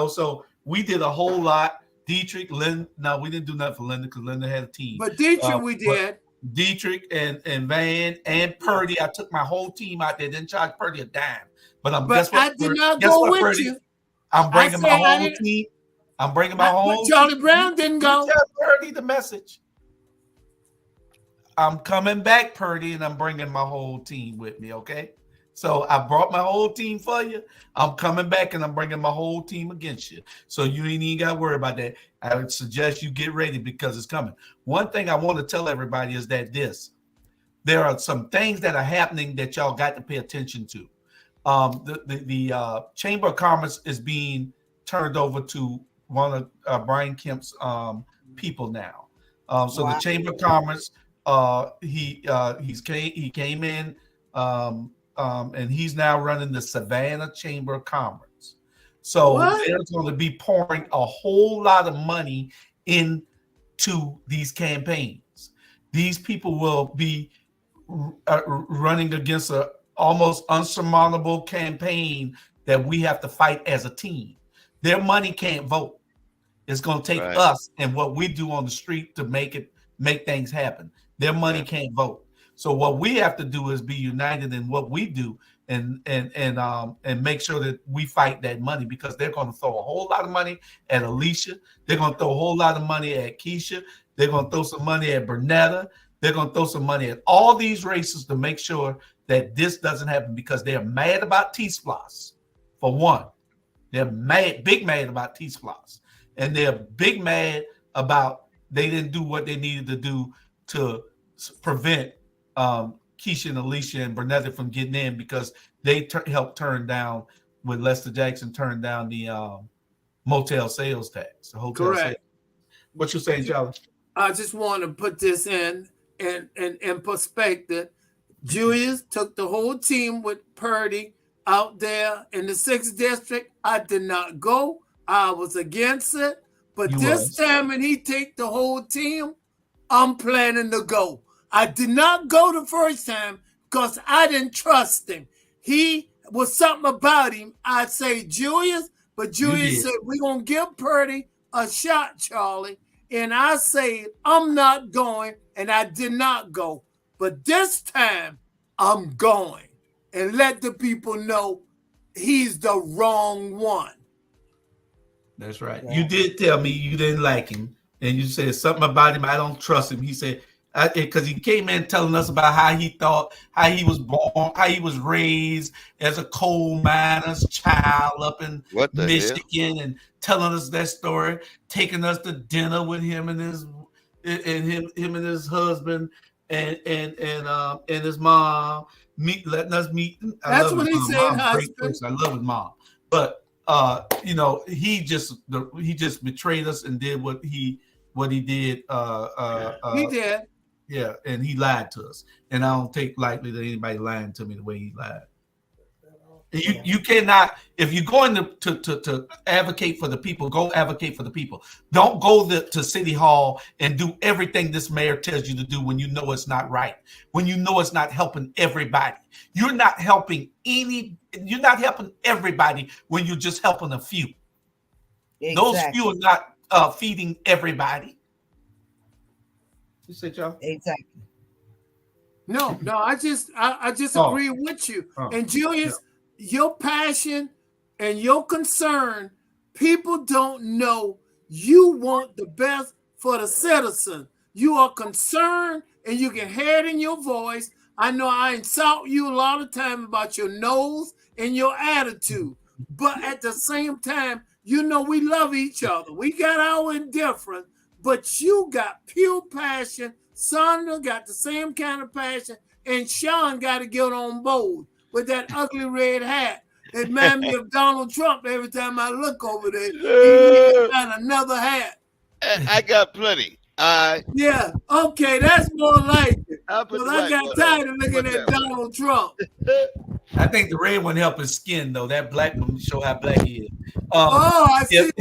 S2: So we did a whole lot. Dietrich, Linda. No, we didn't do nothing for Linda because Linda had a team.
S3: But Dietrich, we did.
S2: Dietrich and Van and Purdy. I took my whole team out there. Didn't charge Purdy a dime. But I did not go with Purdy? You. I'm bringing my whole team. I'm bringing my whole team.
S3: Charlie Brown didn't go.
S2: Tell Purdy the message. I'm coming back, Purdy, and I'm bringing my whole team with me, okay? So I brought my whole team for you. I'm coming back, and I'm bringing my whole team against you. So you ain't even got to worry about that. I would suggest you get ready because it's coming. One thing I want to tell everybody is that there are some things that are happening that y'all got to pay attention to. The Chamber of Commerce is being turned over to one of Brian Kemp's people now. So the Chamber of Commerce, he came in, and he's now running the Savannah Chamber of Commerce. So they're going to be pouring a whole lot of money into these campaigns. These people will be running against a almost unsurmountable campaign that we have to fight as a team. Their money can't vote. It's going to take us and what we do on the street to make things happen. Their money can't vote. So what we have to do is be united in what we do and make sure that we fight that money, because they're going to throw a whole lot of money at Alicia. They're going to throw a whole lot of money at Keisha. They're going to throw some money at Bernetta. They're going to throw some money at all these races to make sure that this doesn't happen, because they're mad about T-Splosh, for one. They're big mad about T-Splosh. And they're big mad about they didn't do what they needed to do to prevent Keisha and Alicia and Bernetta from getting in, because they helped turn down, with Lester Jackson, turn down the motel sales tax, the hotel sales. What you saying, Charlie?
S3: I just want to put this in perspective. Julius took the whole team with Purdy out there in the 6th district. I did not go. I was against it. But this time, when he take the whole team, I'm planning to go. I did not go the first time because I didn't trust him. He was something about him. I say Julius, but Julius said, we're going to give Purdy a shot, Charlie. And I say, I'm not going, and I did not go. But this time, I'm going. And let the people know he's the wrong one.
S2: That's right. You did tell me you didn't like him, and you said something about him. I don't trust him. He said, because he came in telling us about how he was born, how he was raised as a coal miner's child up in Michigan, and telling us that story, taking us to dinner with him and his husband and his mom, letting us meet.
S3: That's what he said.
S2: I love his mom, but he just betrayed us and did what he did.
S3: He did.
S2: Yeah, and he lied to us, and I don't take lightly that anybody lying to me the way he lied. You cannot, if you're going to advocate for the people, go advocate for the people. Don't go to City Hall and do everything this mayor tells you to do when you know it's not right, when you know it's not helping everybody. You're not helping everybody when you're just helping a few. Exactly. Those few are not feeding everybody. You say, Joe?
S4: Exactly.
S3: No, I just agree with you. And Julius, your passion and your concern, people don't know you want the best for the citizen. You are concerned, and you can hear it in your voice. I know I insult you a lot of time about your nose and your attitude, but at the same time, we love each other. We got our indifference, but you got pure passion. Shaundra got the same kind of passion, and Shawn got to get on board with that ugly red hat. It reminds me of Donald Trump every time I look over there. He got another hat.
S5: I got plenty.
S3: Yeah, okay, that's more like it. Because I got tired of looking at Donald Trump.
S2: I think the red one helped his skin, though. That black one show how black he is.
S3: I see.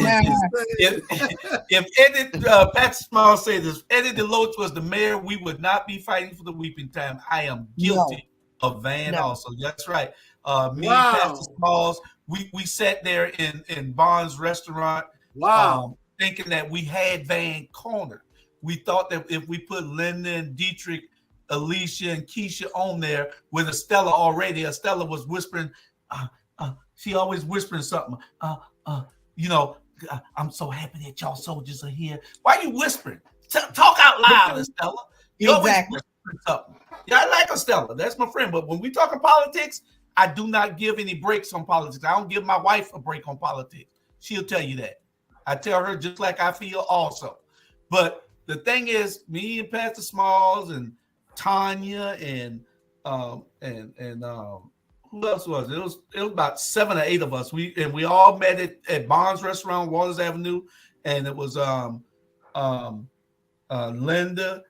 S2: If Eddie, Pat Small said this, Eddie DeLoach was the mayor, we would not be fighting for the weeping time. I am guilty of Van also. That's right. Me and Pastor Smalls, we sat there in Bond's restaurant, thinking that we had Van cornered. We thought that if we put Linda and Dietrich, Alicia and Keisha on there with Estella already, Estella was whispering, she always whispering something. I'm so happy that y'all soldiers are here. Why are you whispering? Talk out loud, Estella. You always whispering something. Yeah, I like Estella. That's my friend. But when we talk politics, I do not give any breaks on politics. I don't give my wife a break on politics. She'll tell you that. I tell her just like I feel also. But the thing is, me and Pastor Smalls and Tanya and who else was it? It was about 7 or 8 of us. We all met at Bond's Restaurant, Waters Avenue, and it was Linda,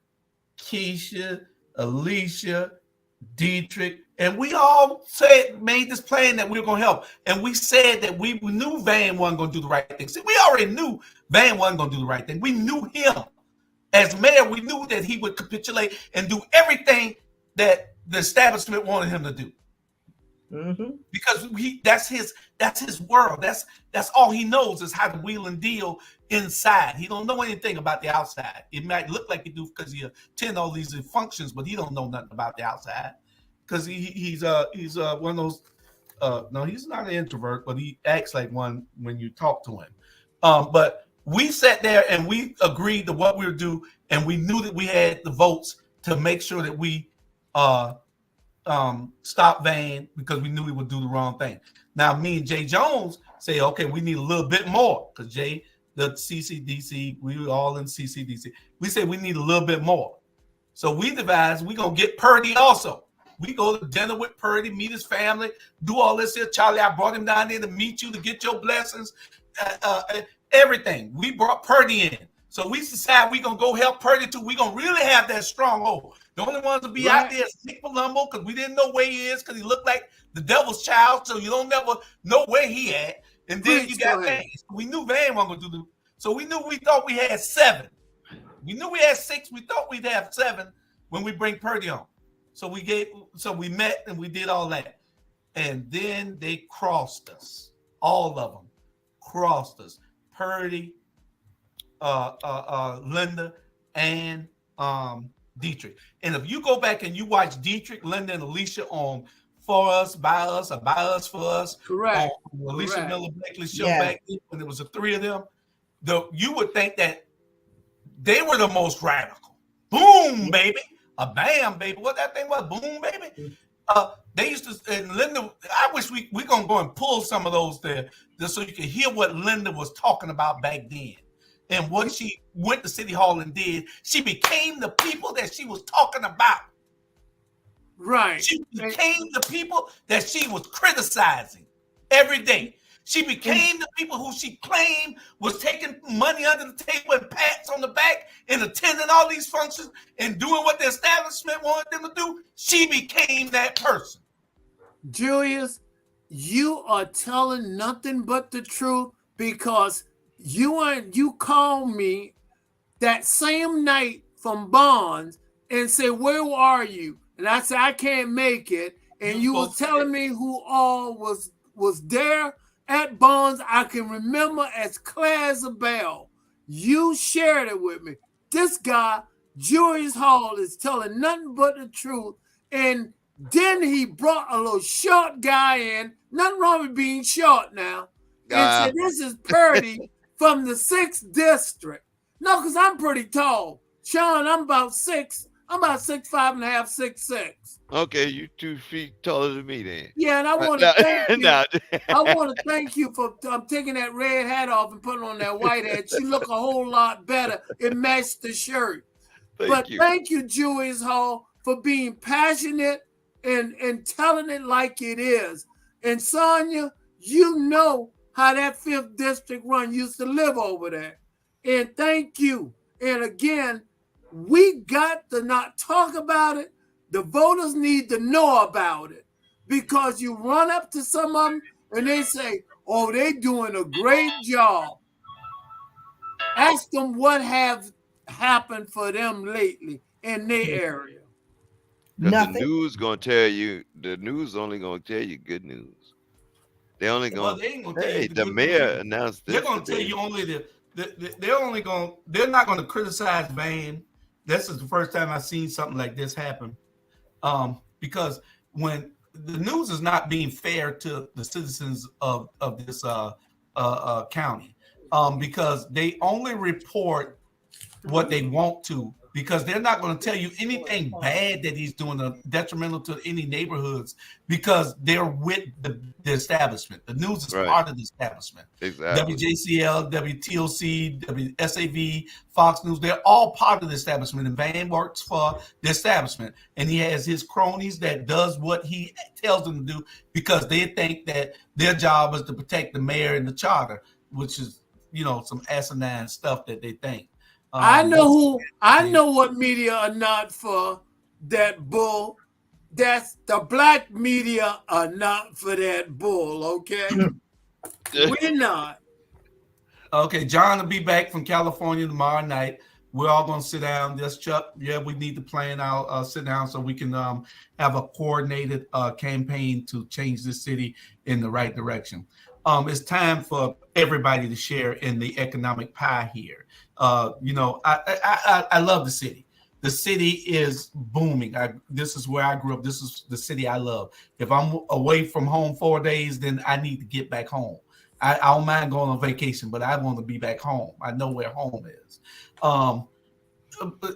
S2: Keisha, Alicia, Dietrich, and we all made this plan that we were going to help. And we said that we knew Van wasn't going to do the right thing. See, we already knew Van wasn't going to do the right thing. We knew him. As mayor, we knew that he would capitulate and do everything that the establishment wanted him to do. Mm-hmm. Because that's his world. That's all he knows is how to wheel and deal inside. He don't know anything about the outside. It might look like he do because he attend all these functions, but he don't know nothing about the outside. Because he's one of those. No, he's not an introvert, but he acts like one when you talk to him. But we sat there and we agreed to what we would do, and we knew that we had the votes to make sure that we stop Van because we knew he would do the wrong thing. Now, me and Jay Jones say, okay, we need a little bit more because Jay, the CCDC, we were all in CCDC. We said we need a little bit more. So we devised we're going to get Purdy also. We go to dinner with Purdy, meet his family, do all this here. Charlie, I brought him down there to meet you, to get your blessings, everything. We brought Purdy in. So we decided we're going to go help Purdy too. We're going to really have that stronghold. The only ones to be out there is Nick Palumbo because we didn't know where he is because he looked like the devil's child. So you don't never know where he at. And then you got Van. We knew Van wasn't going to do the. So we thought we had 7. We knew we had 6. We thought we'd have 7 when we bring Purdy on. So we met and we did all that. And then they crossed us. All of them crossed us. Purdy, Linda, and Dietrich. And if you go back and you watch Dietrich, Linda, and Alicia on For Us, By Us, or By Us, For Us,
S3: correct.
S2: On Alicia Miller Blakely's show back then, when there was the 3 of them, you would think that they were the most radical. Boom, baby. A bam, baby. What that thing was? Boom, baby. They used to, and Linda, I wish we're going to go and pull some of those there just so you can hear what Linda was talking about back then and what she went to City Hall and did. She became the people that she was talking about.
S3: Right.
S2: She became the people that she was criticizing every day. She became the people who she claimed was taking money under the table and pats on the back and attending all these functions and doing what the establishment wanted them to do. She became that person.
S3: Julius, you are telling nothing but the truth because you called me that same night from Bonds and said, where are you? And I said, I can't make it. And you were telling me who all was there at Bonds. I can remember as clear as a bell. You shared it with me. This guy, Julius Hall, is telling nothing but the truth. And then he brought a little short guy in. Nothing wrong with being short now. And said, this is Purdy from the 6th district. No, because I'm pretty tall. Shawn, I'm about 6'5.5", 6'6".
S5: Okay, you 2 feet taller than me then.
S3: Yeah, and I want to thank you. I want to thank you for taking that red hat off and putting on that white hat. You look a whole lot better. It matched the shirt. Thank you, Julius Hall, for being passionate and telling it like it is. And Sonia, you know how that 5th district run used to live over there. And thank you. And again, we got to not talk about it. The voters need to know about it because you run up to some of them and they say, oh, they doing a great job. Ask them what have happened for them lately in their area.
S5: Nothing. The news going to tell you, the news only going to tell you good news. They only going to, hey, the mayor announced this.
S2: They're going to tell you only they're not going to criticize Van. This is the first time I've seen something like this happen. Because when the news is not being fair to the citizens of this county, because they only report what they want to, because they're not going to tell you anything bad that he's doing detrimental to any neighborhoods because they're with the establishment. The news is part of the establishment.
S5: Exactly.
S2: WJCL, WTOC, WSAV, Fox News, they're all part of the establishment. And Van works for the establishment. And he has his cronies that does what he tells them to do because they think that their job is to protect the mayor and the charter, which is, some asinine stuff that they think.
S3: I know what media are not for that bull. That's the black media are not for that bull, okay? We're not.
S2: Okay, John will be back from California tomorrow night. We're all going to sit down. Just Chuck, we need to plan out, sit down so we can have a coordinated campaign to change the city in the right direction. It's time for everybody to share in the economic pie here. I love the city. The city is booming. This is where I grew up. This is the city I love. If I'm away from home 4 days, then I need to get back home. I don't mind going on vacation, but I want to be back home. I know where home is.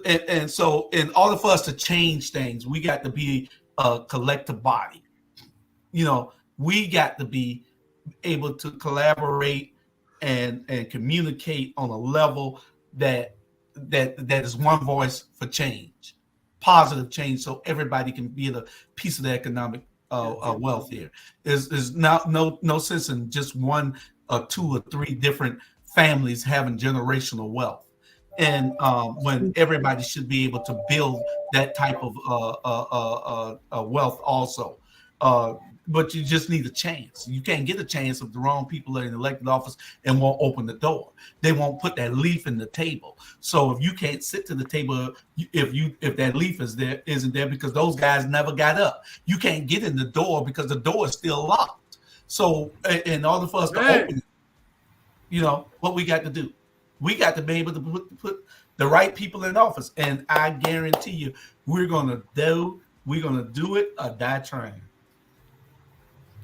S2: And so in order for us to change things, we got to be a collective body. We got to be able to collaborate and communicate on a level that is one voice for change, positive change, so everybody can be a piece of the economic wealth here. There's no sense in just one or two or three different families having generational wealth, and when everybody should be able to build that type of wealth also. But you just need a chance. You can't get a chance if the wrong people are in elected office and won't open the door. They won't put that leaf in the table. So if you can't sit to the table, if that leaf isn't there because those guys never got up, you can't get in the door because the door is still locked. So in order for us to open it, what we got to do, we got to be able to put the right people in office. And I guarantee you, we're gonna do it or die trying.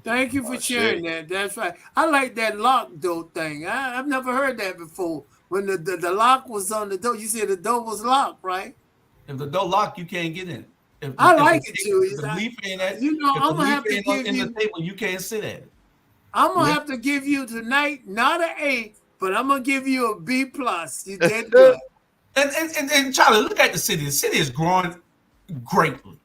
S3: Thank you for sharing that. That's right. I like that lock door thing. I've never heard that before. When the lock was on the door, you said the door was locked, right?
S2: If the door locked, you can't get in.
S3: I like it, Julius.
S2: The leaf ain't at,
S3: I'm gonna have to give you
S2: the table, you can't sit at it.
S3: I'm gonna have to give you tonight not an A, but I'm gonna give you a B+. You did good.
S2: And Charlie, look at the city. The city is growing greatly.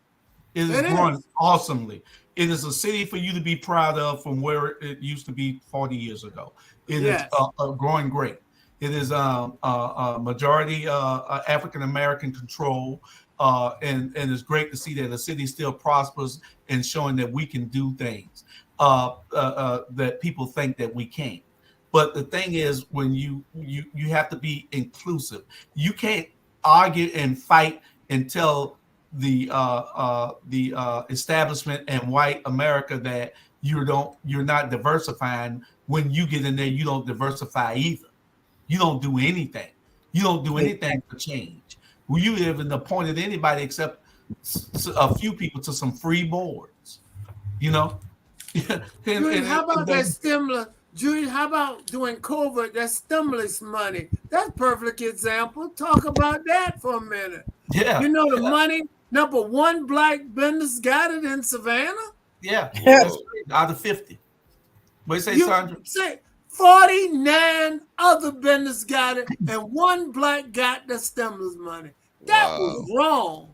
S2: It is growing awesomely. It is a city for you to be proud of from where it used to be 40 years ago. It is growing great. It is a majority African American control, and it's great to see that the city still prospers and showing that we can do things that people think that we can't. But the thing is, when you have to be inclusive. You can't argue and fight and tell the establishment and white America that you're not diversifying. When you get in there, you don't diversify either. You don't do anything. You don't do anything for change. Well, you haven't appointed anybody except a few people to some free boards.
S3: Julius, how about that stimulus? Julius, how about doing COVID, that stimulus money? That's a perfect example. Talk about that for a minute.
S2: Yeah.
S3: The money, number one black business got it in Savannah?
S2: Yeah. That's out of 50. What do you say, Shaundra?
S3: Say 49 other business got it, and one black got the stimulus money. That was wrong.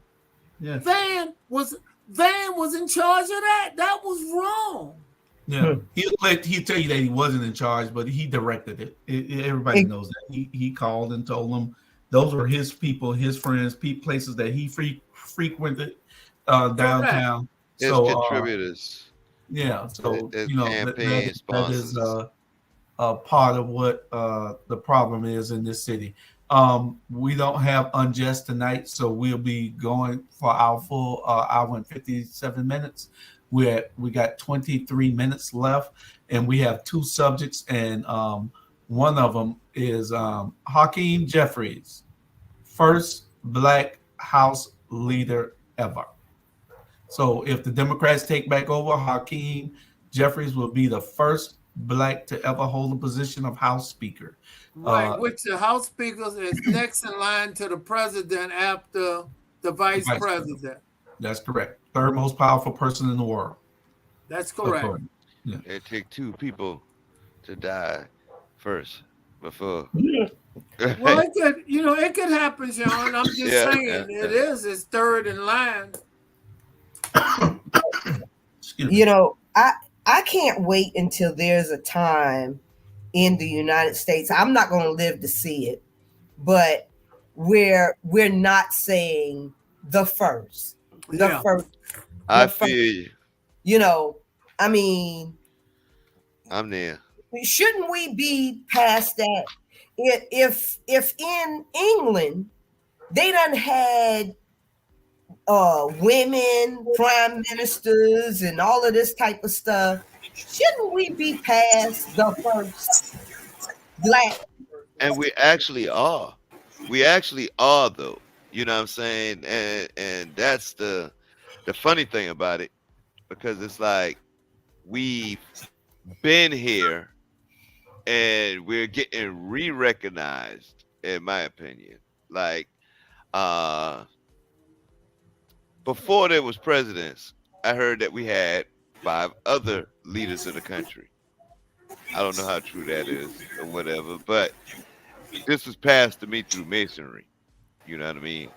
S2: Yeah.
S3: Van was in charge of that. That was wrong.
S2: Yeah, he'll tell you that he wasn't in charge, but he directed it. Everybody knows that. He called and told them those were his people, his friends, places that he frequented downtown.
S5: His contributors.
S2: So
S5: campaign sponsors.
S2: That is a part of what the problem is in this city. We don't have Unjust tonight, so we'll be going for our full hour and 57 minutes. We got 23 minutes left, and we have two subjects, and one of them is Hakeem Jeffries, first Black House leader ever. So if the Democrats take back over, Hakeem Jeffries will be the first Black to ever hold a position of House Speaker.
S3: Right, which the House Speaker is next in line to the president after the vice president.
S2: That's correct. Third most powerful person in the world.
S3: That's correct.
S2: Yeah.
S5: It take two people to die first before.
S3: Well, it could happen, Shawn. I'm just saying it's third in line.
S4: I can't wait until there's a time in the United States. I'm not going to live to see it, but where we're not saying the first.
S5: I feel you.
S4: You know, I mean,
S5: I'm there.
S4: shouldn't we be past that? If in England they done had women prime ministers and all of this type of stuff, shouldn't we be past the first black?
S5: And we actually are. We actually are, though. You know what I'm saying? And that's the funny thing about it, because it's like we've been here and we're getting re-recognized, in my opinion. Like before there was presidents, I heard that we had 5 other leaders of the country. I don't know how true that is or whatever, but this was passed to me through masonry. You know what I mean?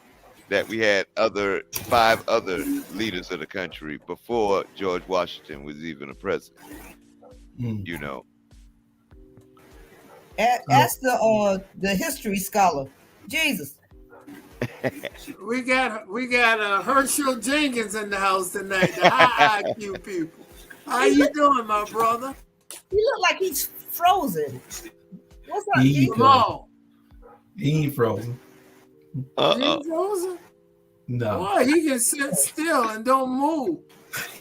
S5: That we had 5 other leaders of the country before George Washington was even a president. You know.
S4: Ask the history scholar, Jesus.
S3: We got Herschel Jenkins in the house tonight. The high IQ people. How you doing, my brother?
S4: He look like he's frozen. What's up,
S3: Jamal?
S2: He ain't frozen.
S3: He ain't frozen?
S2: No.
S3: Boy, he can sit still and don't move.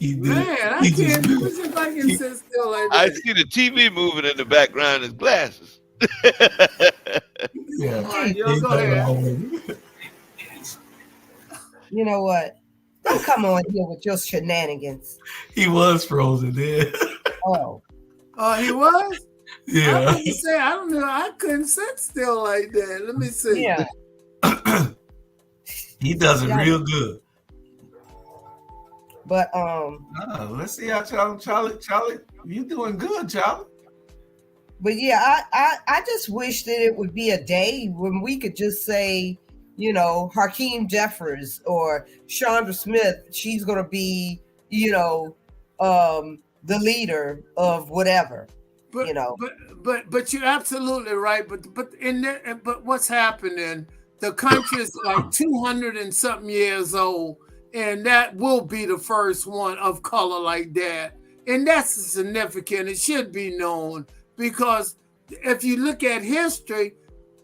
S3: Man, I can't do it if I can sit still like that.
S5: I see the TV moving in the background. His glasses.
S2: Yeah.
S3: All right, go ahead.
S4: You know what? Don't come on here with your shenanigans.
S2: He was frozen there.
S4: Oh,
S3: he was?
S2: Yeah.
S3: I was say, I don't know. I couldn't sit still like that. Let me see.
S4: Yeah.
S2: He does it real good.
S4: But
S2: let's see how Charlie, you doing good, Charlie.
S4: But yeah, I just wish that it would be a day when we could just say, you know, Hakeem Jeffers or Shaundra Smith, she's gonna be, you know, the leader of whatever.
S3: But,
S4: you know.
S3: But you're absolutely right. But what's happening? The country is like 200 and something years old, and that will be the first one of color like that. And that's significant. It should be known, because if you look at history,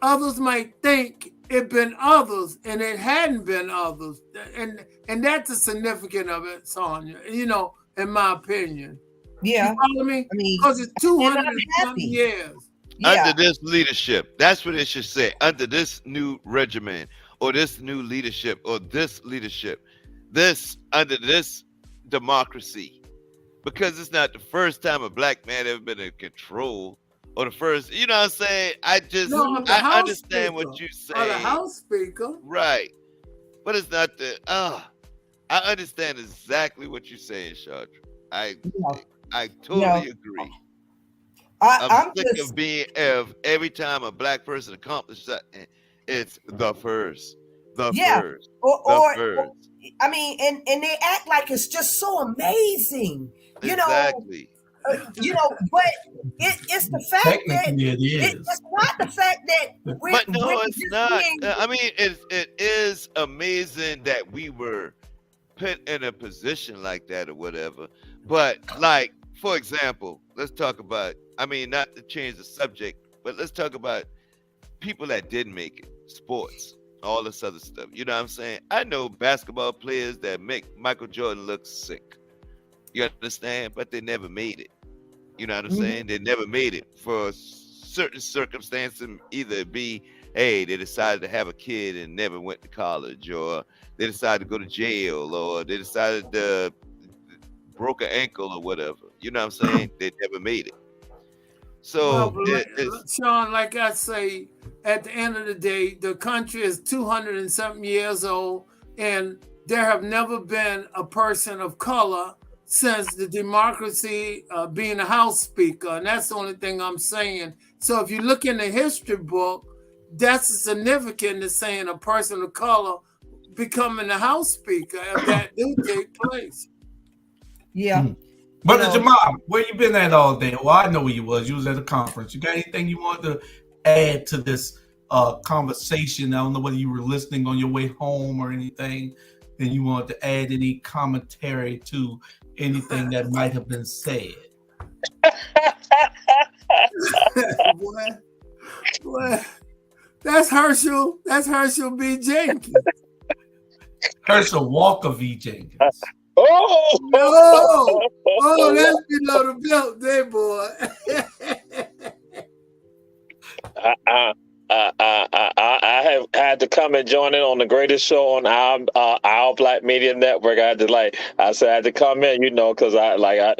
S3: others might think it been others, and it hadn't been others. And that's the significance of it, Sonia, you know, in my opinion.
S4: Yeah.
S3: You follow me?
S4: I mean,
S3: because it's 200 and something years.
S4: Yeah.
S5: Under this leadership, that's what it should say. Under this new regimen, or this new leadership, or this leadership, under this democracy, because it's not the first time a black man ever been in control, or the first, you know what I'm saying? I understand
S3: speaker.
S5: what you say.
S3: The House Speaker.
S5: Right. But it's not I understand exactly what you're saying, Shaundra. I totally agree. I'm sick of every time a black person accomplishes something, it's the first. First.
S4: Or I mean, and they act like it's just so amazing. You
S5: exactly.
S4: know, but it's the fact that it's not the fact that
S5: it's not. I mean, it is amazing that we were put in a position like that or whatever. But like, for example, let's talk about, I mean, not to change the subject, but let's talk about people that didn't make it, sports, all this other stuff. You know what I'm saying? I know basketball players that make Michael Jordan look sick. You understand? But they never made it. You know what I'm saying? They never made it for certain circumstances. Either be, hey, they decided to have a kid and never went to college, or they decided to go to jail, or they decided to broke an ankle or whatever. You know what I'm saying? They never made it. So,
S3: Shawn, like I say, at the end of the day, the country is 200 and something years old, and there have never been a person of color since the democracy being a House Speaker, and that's the only thing I'm saying. So if you look in the history book, that's significant to saying a person of color becoming the House Speaker, if that do take place.
S4: Yeah.
S2: Brother Jamal, where you been at all day? Well, I know where you was. You was at a conference. You got anything you want to add to this conversation. I don't know whether you were listening on your way home or anything, and you wanted to add any commentary to anything that might have been said.
S3: Boy, that's Herschel. That's Herschel B. Jenkins.
S2: Herschel Walker V. Jenkins.
S7: Oh
S3: no! Oh, that's below the belt, there, boy.
S7: I have had to come and join in on the greatest show on our Black Media Network. I had to come in, because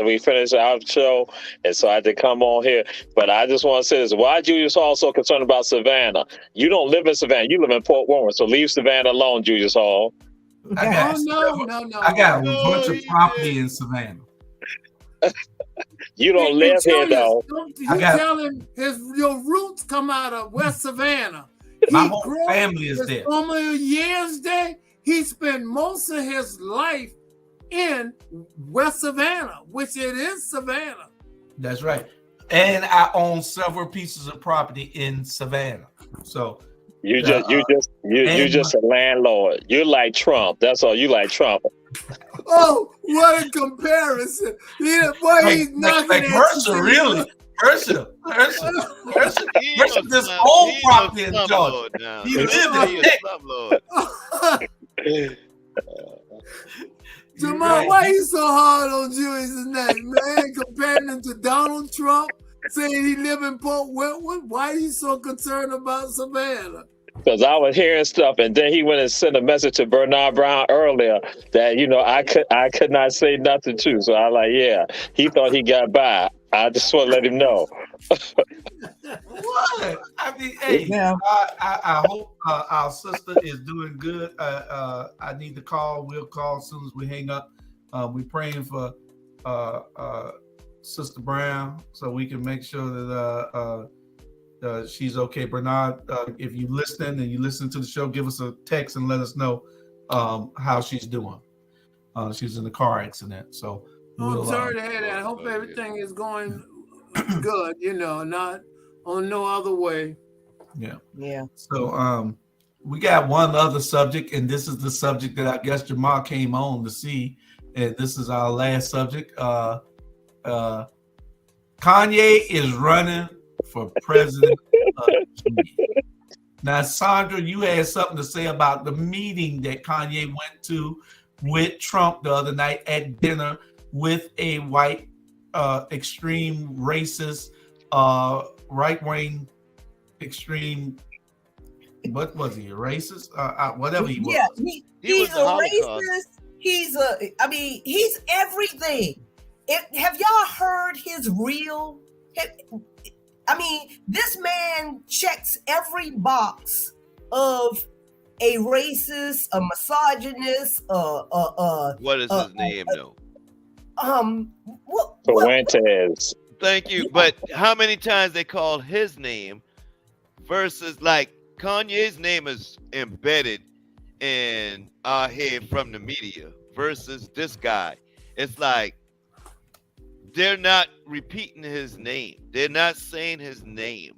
S7: we finished our show, and so I had to come on here. But I just want to say this: why Julius Hall so concerned about Savannah? You don't live in Savannah; you live in Port Warren. So leave Savannah alone, Julius Hall.
S3: No.
S2: I got a bunch of property in Savannah.
S7: You don't live here, though.
S3: Tell him your roots come out of West Savannah.
S2: My whole family is there.
S3: So many years there, he spent most of his life in West Savannah, which it is Savannah.
S2: That's right. And I own several pieces of property in Savannah. So
S7: you just a landlord. You're like Trump. That's all. You like Trump.
S3: Oh, what a comparison! He's knocking
S2: like Herschel, really. Herschel, this whole property in Georgia. He lives in
S3: Jamal, why you so hard on Julius' name, man? Comparing him to Donald Trump, saying he live in Port Wentworth. Why are you so concerned about Savannah?
S7: Because I was hearing stuff, and then he went and sent a message to Bernard Brown earlier that I could not say nothing to. So I he thought he got by. I just want to let him know.
S2: What? I mean, hey, yeah. I hope our sister is doing good. I need to call. We'll call as soon as we hang up. We're praying for Sister Brown so we can make sure that she's okay. Bernard, if you listen and you listen to the show, give us a text and let us know how she's doing. She's in a car accident, so
S3: I'm sorry to hear that. I hope everything is going good. Not on no other way.
S2: Yeah. So we got one other subject, and this is the subject that I guess Jamal came on to see, and this is our last subject. Kanye is running for president of G. Now, Shaundra, you had something to say about the meeting that Kanye went to with Trump the other night at dinner with a white, extreme racist, right-wing, extreme. What was he? A racist? Whatever he was.
S4: Yeah, he's a racist. He's everything. Have y'all heard his real? This man checks every box of a racist, a misogynist,
S5: what is his name though?
S7: Fuentes.
S5: Thank you. But how many times they call his name versus like Kanye's name is embedded in our head from the media versus this guy. It's like they're not repeating his name. They're not saying his name.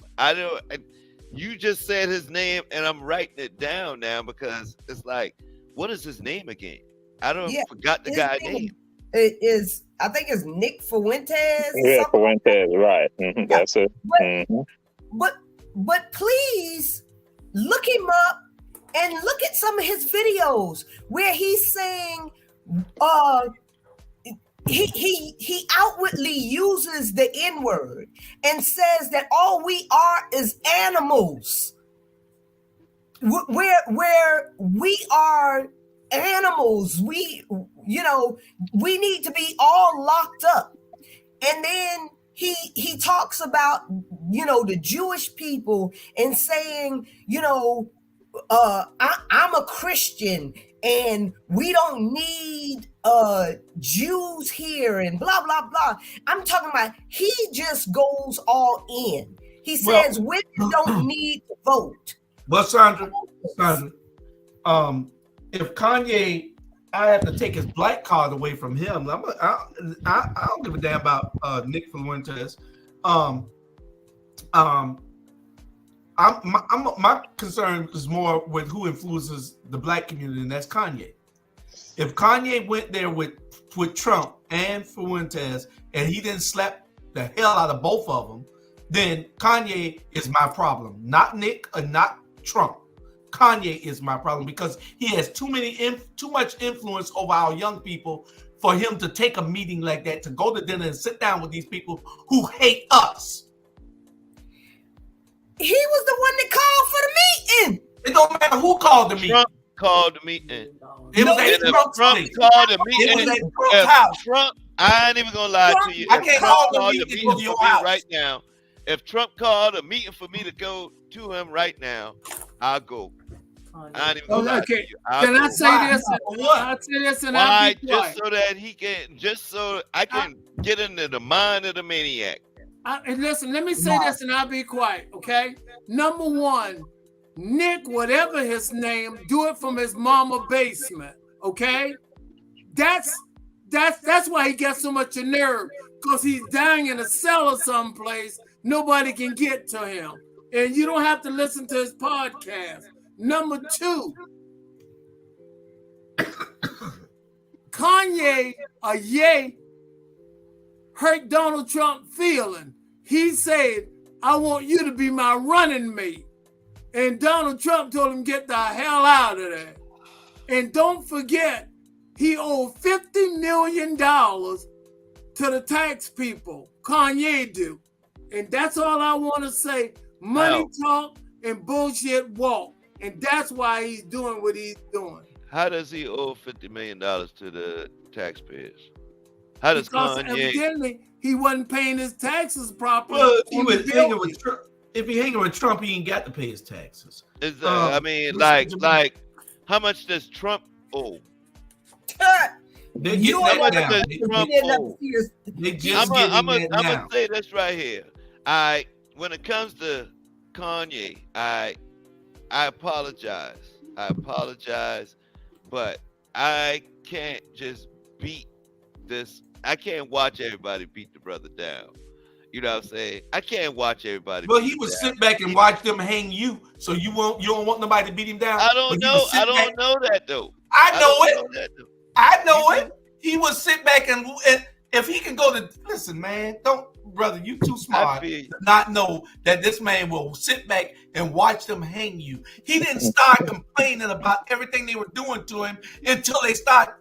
S5: You just said his name, and I'm writing it down now because it's like, what is his name again? Forgot the guy's name.
S4: It is, I think it's Nick Fuentes.
S7: Yeah, Fuentes, right. Mm-hmm, that's it.
S4: But please look him up and look at some of his videos where he's saying, he outwardly uses the N-word and says that all we are is animals. Where we are animals, we need to be all locked up. And then he talks about, the Jewish people and saying, I'm a Christian and we don't need Jews here and blah, blah, blah. I'm talking about he just goes all in. He says women don't need to vote.
S2: Well, Shaundra, if Kanye, I have to take his black card away from him. I don't give a damn about Nick Fuentes. I my concern is more with who influences the black community, and that's Kanye. If Kanye went there with Trump and Fuentes, and he didn't slap the hell out of both of them, then Kanye is my problem, not Nick or not Trump. Kanye is my problem because he has too much influence over our young people for him to take a meeting like that, to go to dinner and sit down with these people who hate us.
S4: He was the one that called for the meeting.
S2: It don't matter who called the meeting.
S5: Trump called the meeting.
S2: It was a Trump
S5: called the meeting.
S2: It was a Trump house.
S5: Trump, I ain't even gonna lie to you.
S2: I can't call the meeting for your house
S5: right now. If Trump called a meeting for me to go to him right now, I'll go. I ain't even gonna lie to you.
S3: Can I say this? I'll say this and I'll be quiet.
S5: Just so that he can, just so I can get into the mind of the maniac.
S3: And listen, let me say this and I'll be quiet, okay? Number one, Nick, whatever his name, do it from his mama basement, okay? That's why he gets so much nerve, because he's dying in a cellar someplace. Nobody can get to him. And you don't have to listen to his podcast. Number two, Kanye, hurt Donald Trump feeling. He said, I want you to be my running mate. And Donald Trump told him, get the hell out of there. And don't forget, he owed $50 million to the tax people. Kanye do. And that's all I want to say. Money talk and bullshit walk. And that's why he's doing what he's doing.
S5: How does he owe $50 million to the taxpayers? How does Kanye?
S3: Evidently, he wasn't paying his taxes properly.
S2: Well, if he hanging with Trump, he ain't got to pay his taxes.
S5: I mean, like, how much does Trump owe?
S2: They're getting that now.
S5: I'm gonna say this right here. When it comes to Kanye, I apologize. But I can't just beat this. I can't watch everybody beat the brother down. You know what I'm saying? I can't watch everybody.
S2: Well, he would sit back and watch them hang you, so you don't want nobody to beat him down.
S5: I don't know that though.
S2: I know it. He would sit back and if he can go to listen, man, brother, you too smart to not know that this man will sit back and watch them hang you. He didn't start complaining about everything they were doing to him until they start.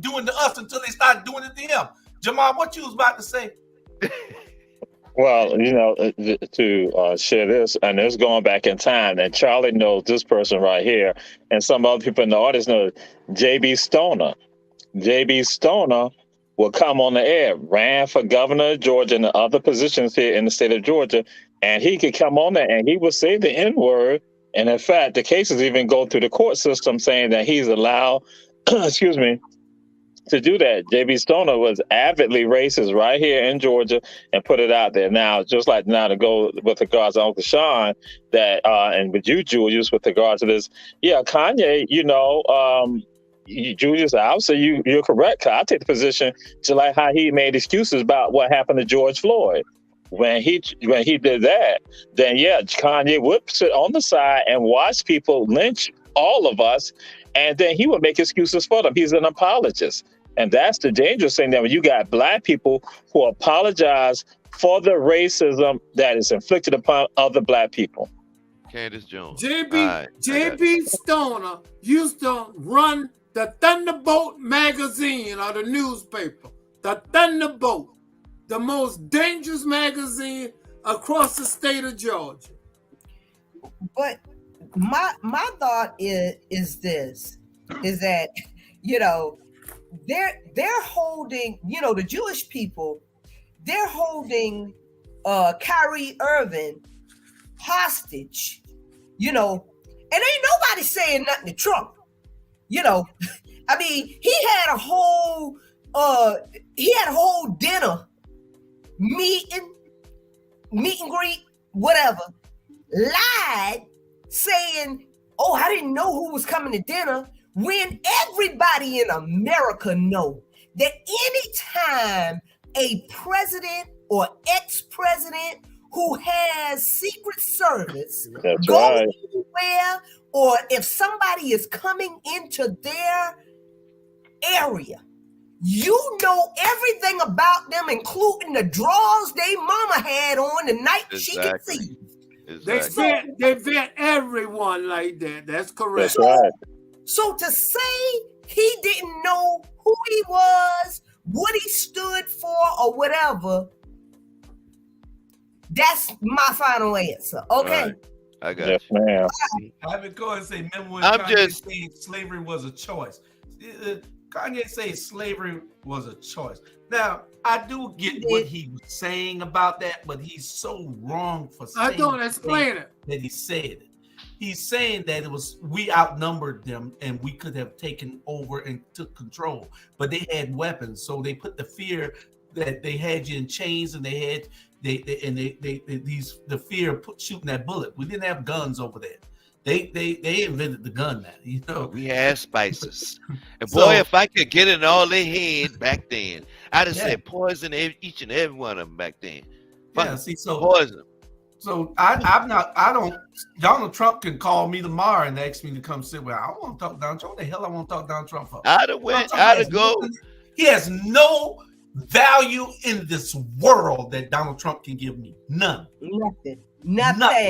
S2: Doing to us until they start doing it to him. Jamal, what you was about to say?
S7: Well, to share this, and it's going back in time, and Charlie knows this person right here, and some other people in the audience know J.B. Stoner. J.B. Stoner will come on the air, ran for governor of Georgia and other positions here in the state of Georgia, and he could come on there and he would say the N-word, and in fact, the cases even go through the court system saying that he's allowed, excuse me, to do that. J.B. Stoner was avidly racist right here in Georgia and put it out there. Now, just like now to go with regards to Uncle Shawn, that and with you, Julius, with regards to this, Kanye, Julius, I'll say you're correct. I take the position to like how he made excuses about what happened to George Floyd. When he did that, then Kanye would sit on the side and watch people lynch all of us, and then he would make excuses for them. He's an apologist. And that's the dangerous thing, that when you got black people who apologize for the racism that is inflicted upon other black people.
S5: Candace Jones.
S3: J.B. Stoner used to run the Thunderbolt magazine or the newspaper. The Thunderbolt, the most dangerous magazine across the state of Georgia.
S4: But my thought is that they're holding, the Jewish people, they're holding Kyrie Irving hostage, and ain't nobody saying nothing to Trump. He had a whole dinner meet and greet, whatever, lied, saying, oh, I didn't know who was coming to dinner, when everybody in America know that anytime a president or ex-president who has Secret Service
S7: That's
S4: go
S7: right.
S4: anywhere, or if somebody is coming into their area, you know everything about them, including the drawers they mama had on the night she conceived.
S5: Exactly.
S3: They vet everyone like that. That's correct.
S7: That's right.
S4: So to say he didn't know who he was, what he stood for, or whatever, that's my final answer. Okay.
S5: Right. I got
S7: Yes,
S5: you.
S7: ma'am.
S2: I would go and say, remember when
S5: I'm
S2: Kanye
S5: just-
S2: said slavery was a choice? Kanye said slavery was a choice. Now, I do get what he was saying about that, but he's so wrong for saying
S3: I don't explain it.
S2: that he said it. He's saying that it was we outnumbered them and we could have taken over and took control, but they had weapons, so they put the fear that they had you in chains and they had the fear of shooting that bullet. We didn't have guns over there. They invented the gun now, you know.
S5: We had spices. And
S2: So-
S5: boy, if I could get in all their head back then, I'd have said poison each and every one of them back then.
S2: Yeah, see, so
S5: Poison.
S2: So Donald Trump can call me tomorrow and ask me to come sit with. I want to talk Donald Trump. What the hell I want to talk Donald Trump for?
S5: I'd have go.
S2: He has no value in this world that Donald Trump can give me. None.
S4: Nothing.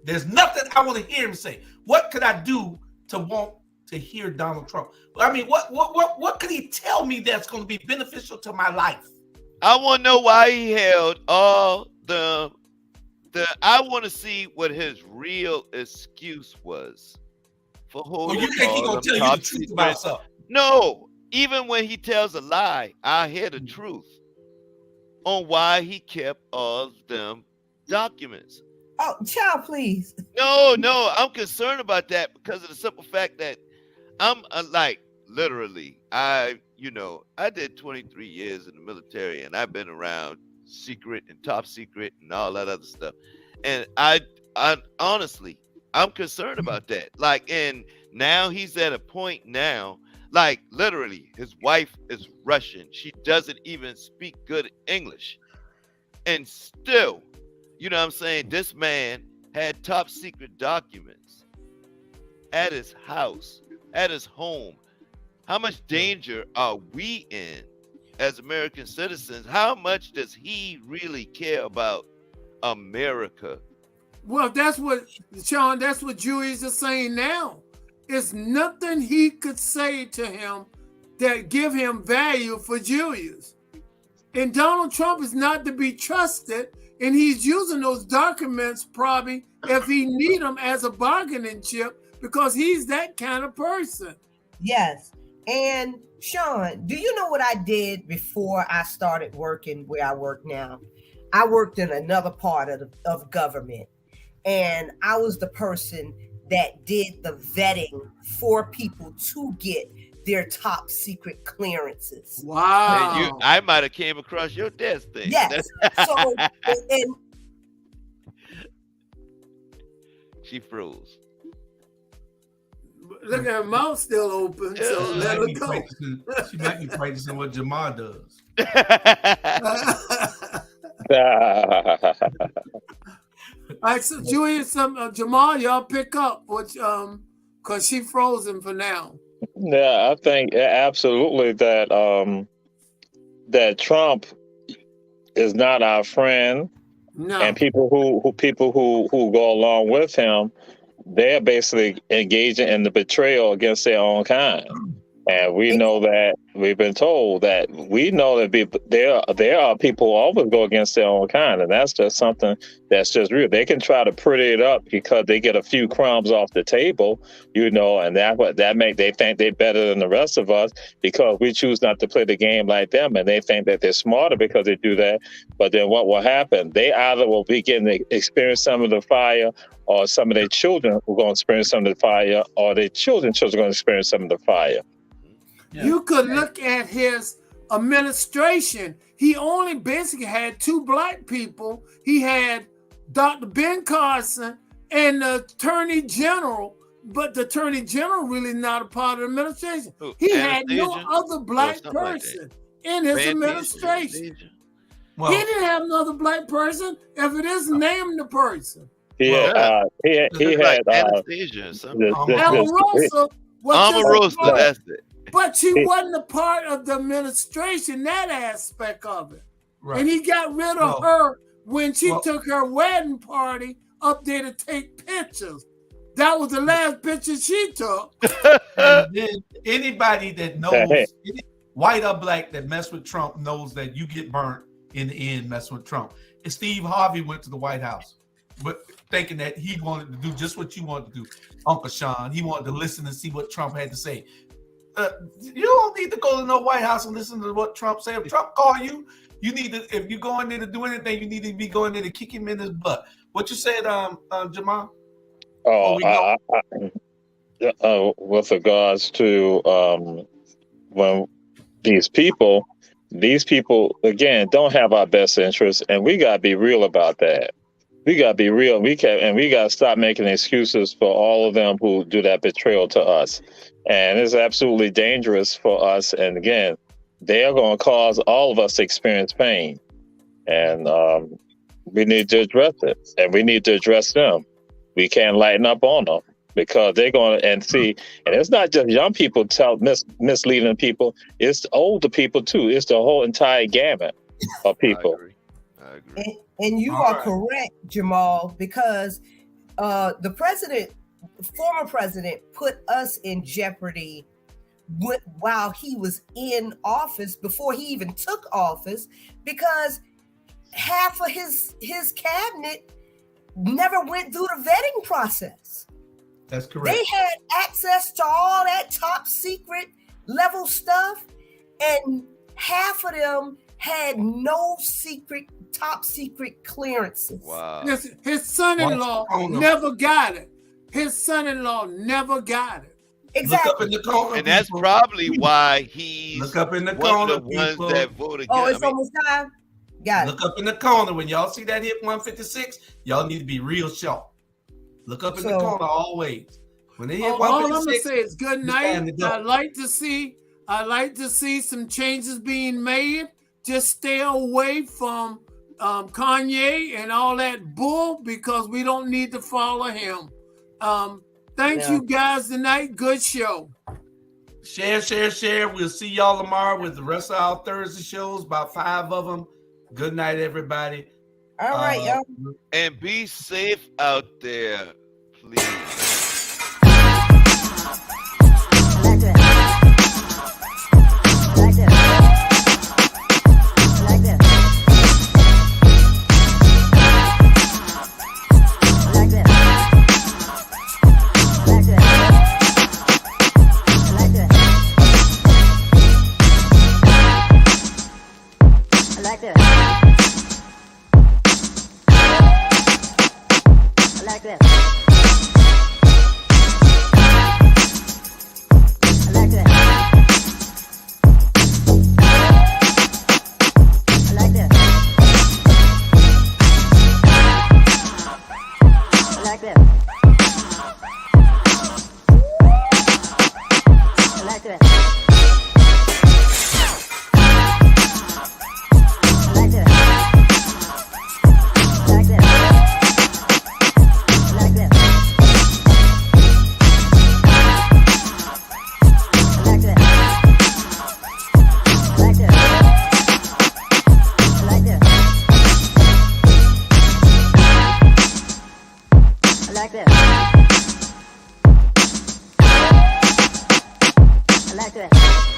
S2: There's nothing I want to hear him say. What could I do to want to hear Donald Trump? I mean, what could he tell me that's going to be beneficial to my life?
S5: I want to know why he held all the I want to see what his real excuse was for holding.
S2: Well, you think he's going to tell you the truth about something?
S5: No, even when he tells a lie, I hear the truth on why he kept all of them documents.
S4: Oh, child, please.
S5: No, I'm concerned about that because of the simple fact that I'm like literally, I did 23 years in the military and I've been around secret and top secret and all that other stuff. And I honestly, I'm concerned about that. Like, and now he's at a point now, like literally his wife is Russian. She doesn't even speak good English. And still, you know what I'm saying? This man had top secret documents at his house, at his home. How much danger are we in as American citizens? How much does he really care about America?
S3: Well, that's what, Shawn, that's what Julius is saying now. It's nothing he could say to him that give him value for Julius. And Donald Trump is not to be trusted, and he's using those documents probably if he need them as a bargaining chip because he's that kind of person.
S4: Yes. And Shawn, do you know what I did before I started working where I work now? I worked in another part of government, and I was the person that did the vetting for people to get their top secret clearances.
S3: Wow.
S5: And I might have came across your desk thing.
S4: Yes. So, and
S5: she froze.
S3: Look at her mouth still open, so let her go.
S2: She might be practicing what Jamal does.
S3: All right, so Julius, Jamal, y'all pick up, which because she frozen for now.
S7: Yeah, I think absolutely that that Trump is not our friend,
S3: No.
S7: and people who go along with him, they're basically engaging in the betrayal against their own kind. And we know that we've been told that we know that there are people who always go against their own kind, and that's just something that's just real. They can try to pretty it up because they get a few crumbs off the table, and they think they're better than the rest of us because we choose not to play the game like them, and they think that they're smarter because they do that. But then what will happen? They either will begin to experience some of the fire, or some of their children will go and experience some of the fire, or their children's children are going to experience some of the fire.
S2: Yeah.
S3: You could look at his administration. He only basically had two black people. He had Dr. Ben Carson and the Attorney General, but the Attorney General really not a part of the administration. He had no other black person in his administration.
S2: Well,
S3: he didn't have another black person. If it is, name the person.
S7: He had
S5: anesthesia or something.
S3: Omarosa was
S5: Omarosa, that's it.
S3: But she wasn't a part of the administration, that aspect of it. Right. And he got rid of her when she took her wedding party up there to take pictures. That was the last picture she took.
S2: And then anybody that knows, white or black, that mess with Trump knows that you get burnt in the end messing with Trump. And Steve Harvey went to the White House, but thinking that he wanted to do just what you wanted to do, Uncle Shawn. He wanted to listen and see what Trump had to say. You don't need to go to no White House and listen to what Trump said. If Trump call you, you need to. If you go in there to do anything, you need to be going there to kick him in his butt. What you said, Jamal?
S7: With regards to when these people again don't have our best interests, and we gotta be real about that. We gotta be real. We gotta stop making excuses for all of them who do that betrayal to us. And it's absolutely dangerous for us. And again, they are going to cause all of us to experience pain. And we need to address it. And we need to address them. We can't lighten up on them because they're going to, and it's not just young people misleading people. It's older people too. It's the whole entire gamut of people.
S5: I agree.
S4: And you are correct, Jamal, because the former president put us in jeopardy while he was in office, before he even took office, because half of his cabinet never went through the vetting process.
S2: That's correct.
S4: They had access to all that top secret level stuff, and half of them had no top secret clearances.
S5: Wow.
S3: His son-in-law never got it. His son-in-law never got it.
S4: Exactly.
S2: Look up in the corner,
S5: and that's probably why he's
S2: look up in the
S5: one
S2: corner,
S5: of the ones that voted.
S4: Oh, it's almost time. Got it.
S2: Look up in the corner. When y'all see that hit 156, y'all need to be real sharp. Look up in the corner always. When they hit 156,
S3: all I'm gonna say is good night. I like to see some changes being made. Just stay away from Kanye and all that bull, because we don't need to follow him. Thank you guys tonight. Good show.
S2: Share. We'll see y'all tomorrow with the rest of our Thursday shows, about 5 of them. Good night, everybody.
S4: All right, y'all.
S5: And be safe out there, please.
S1: I like that.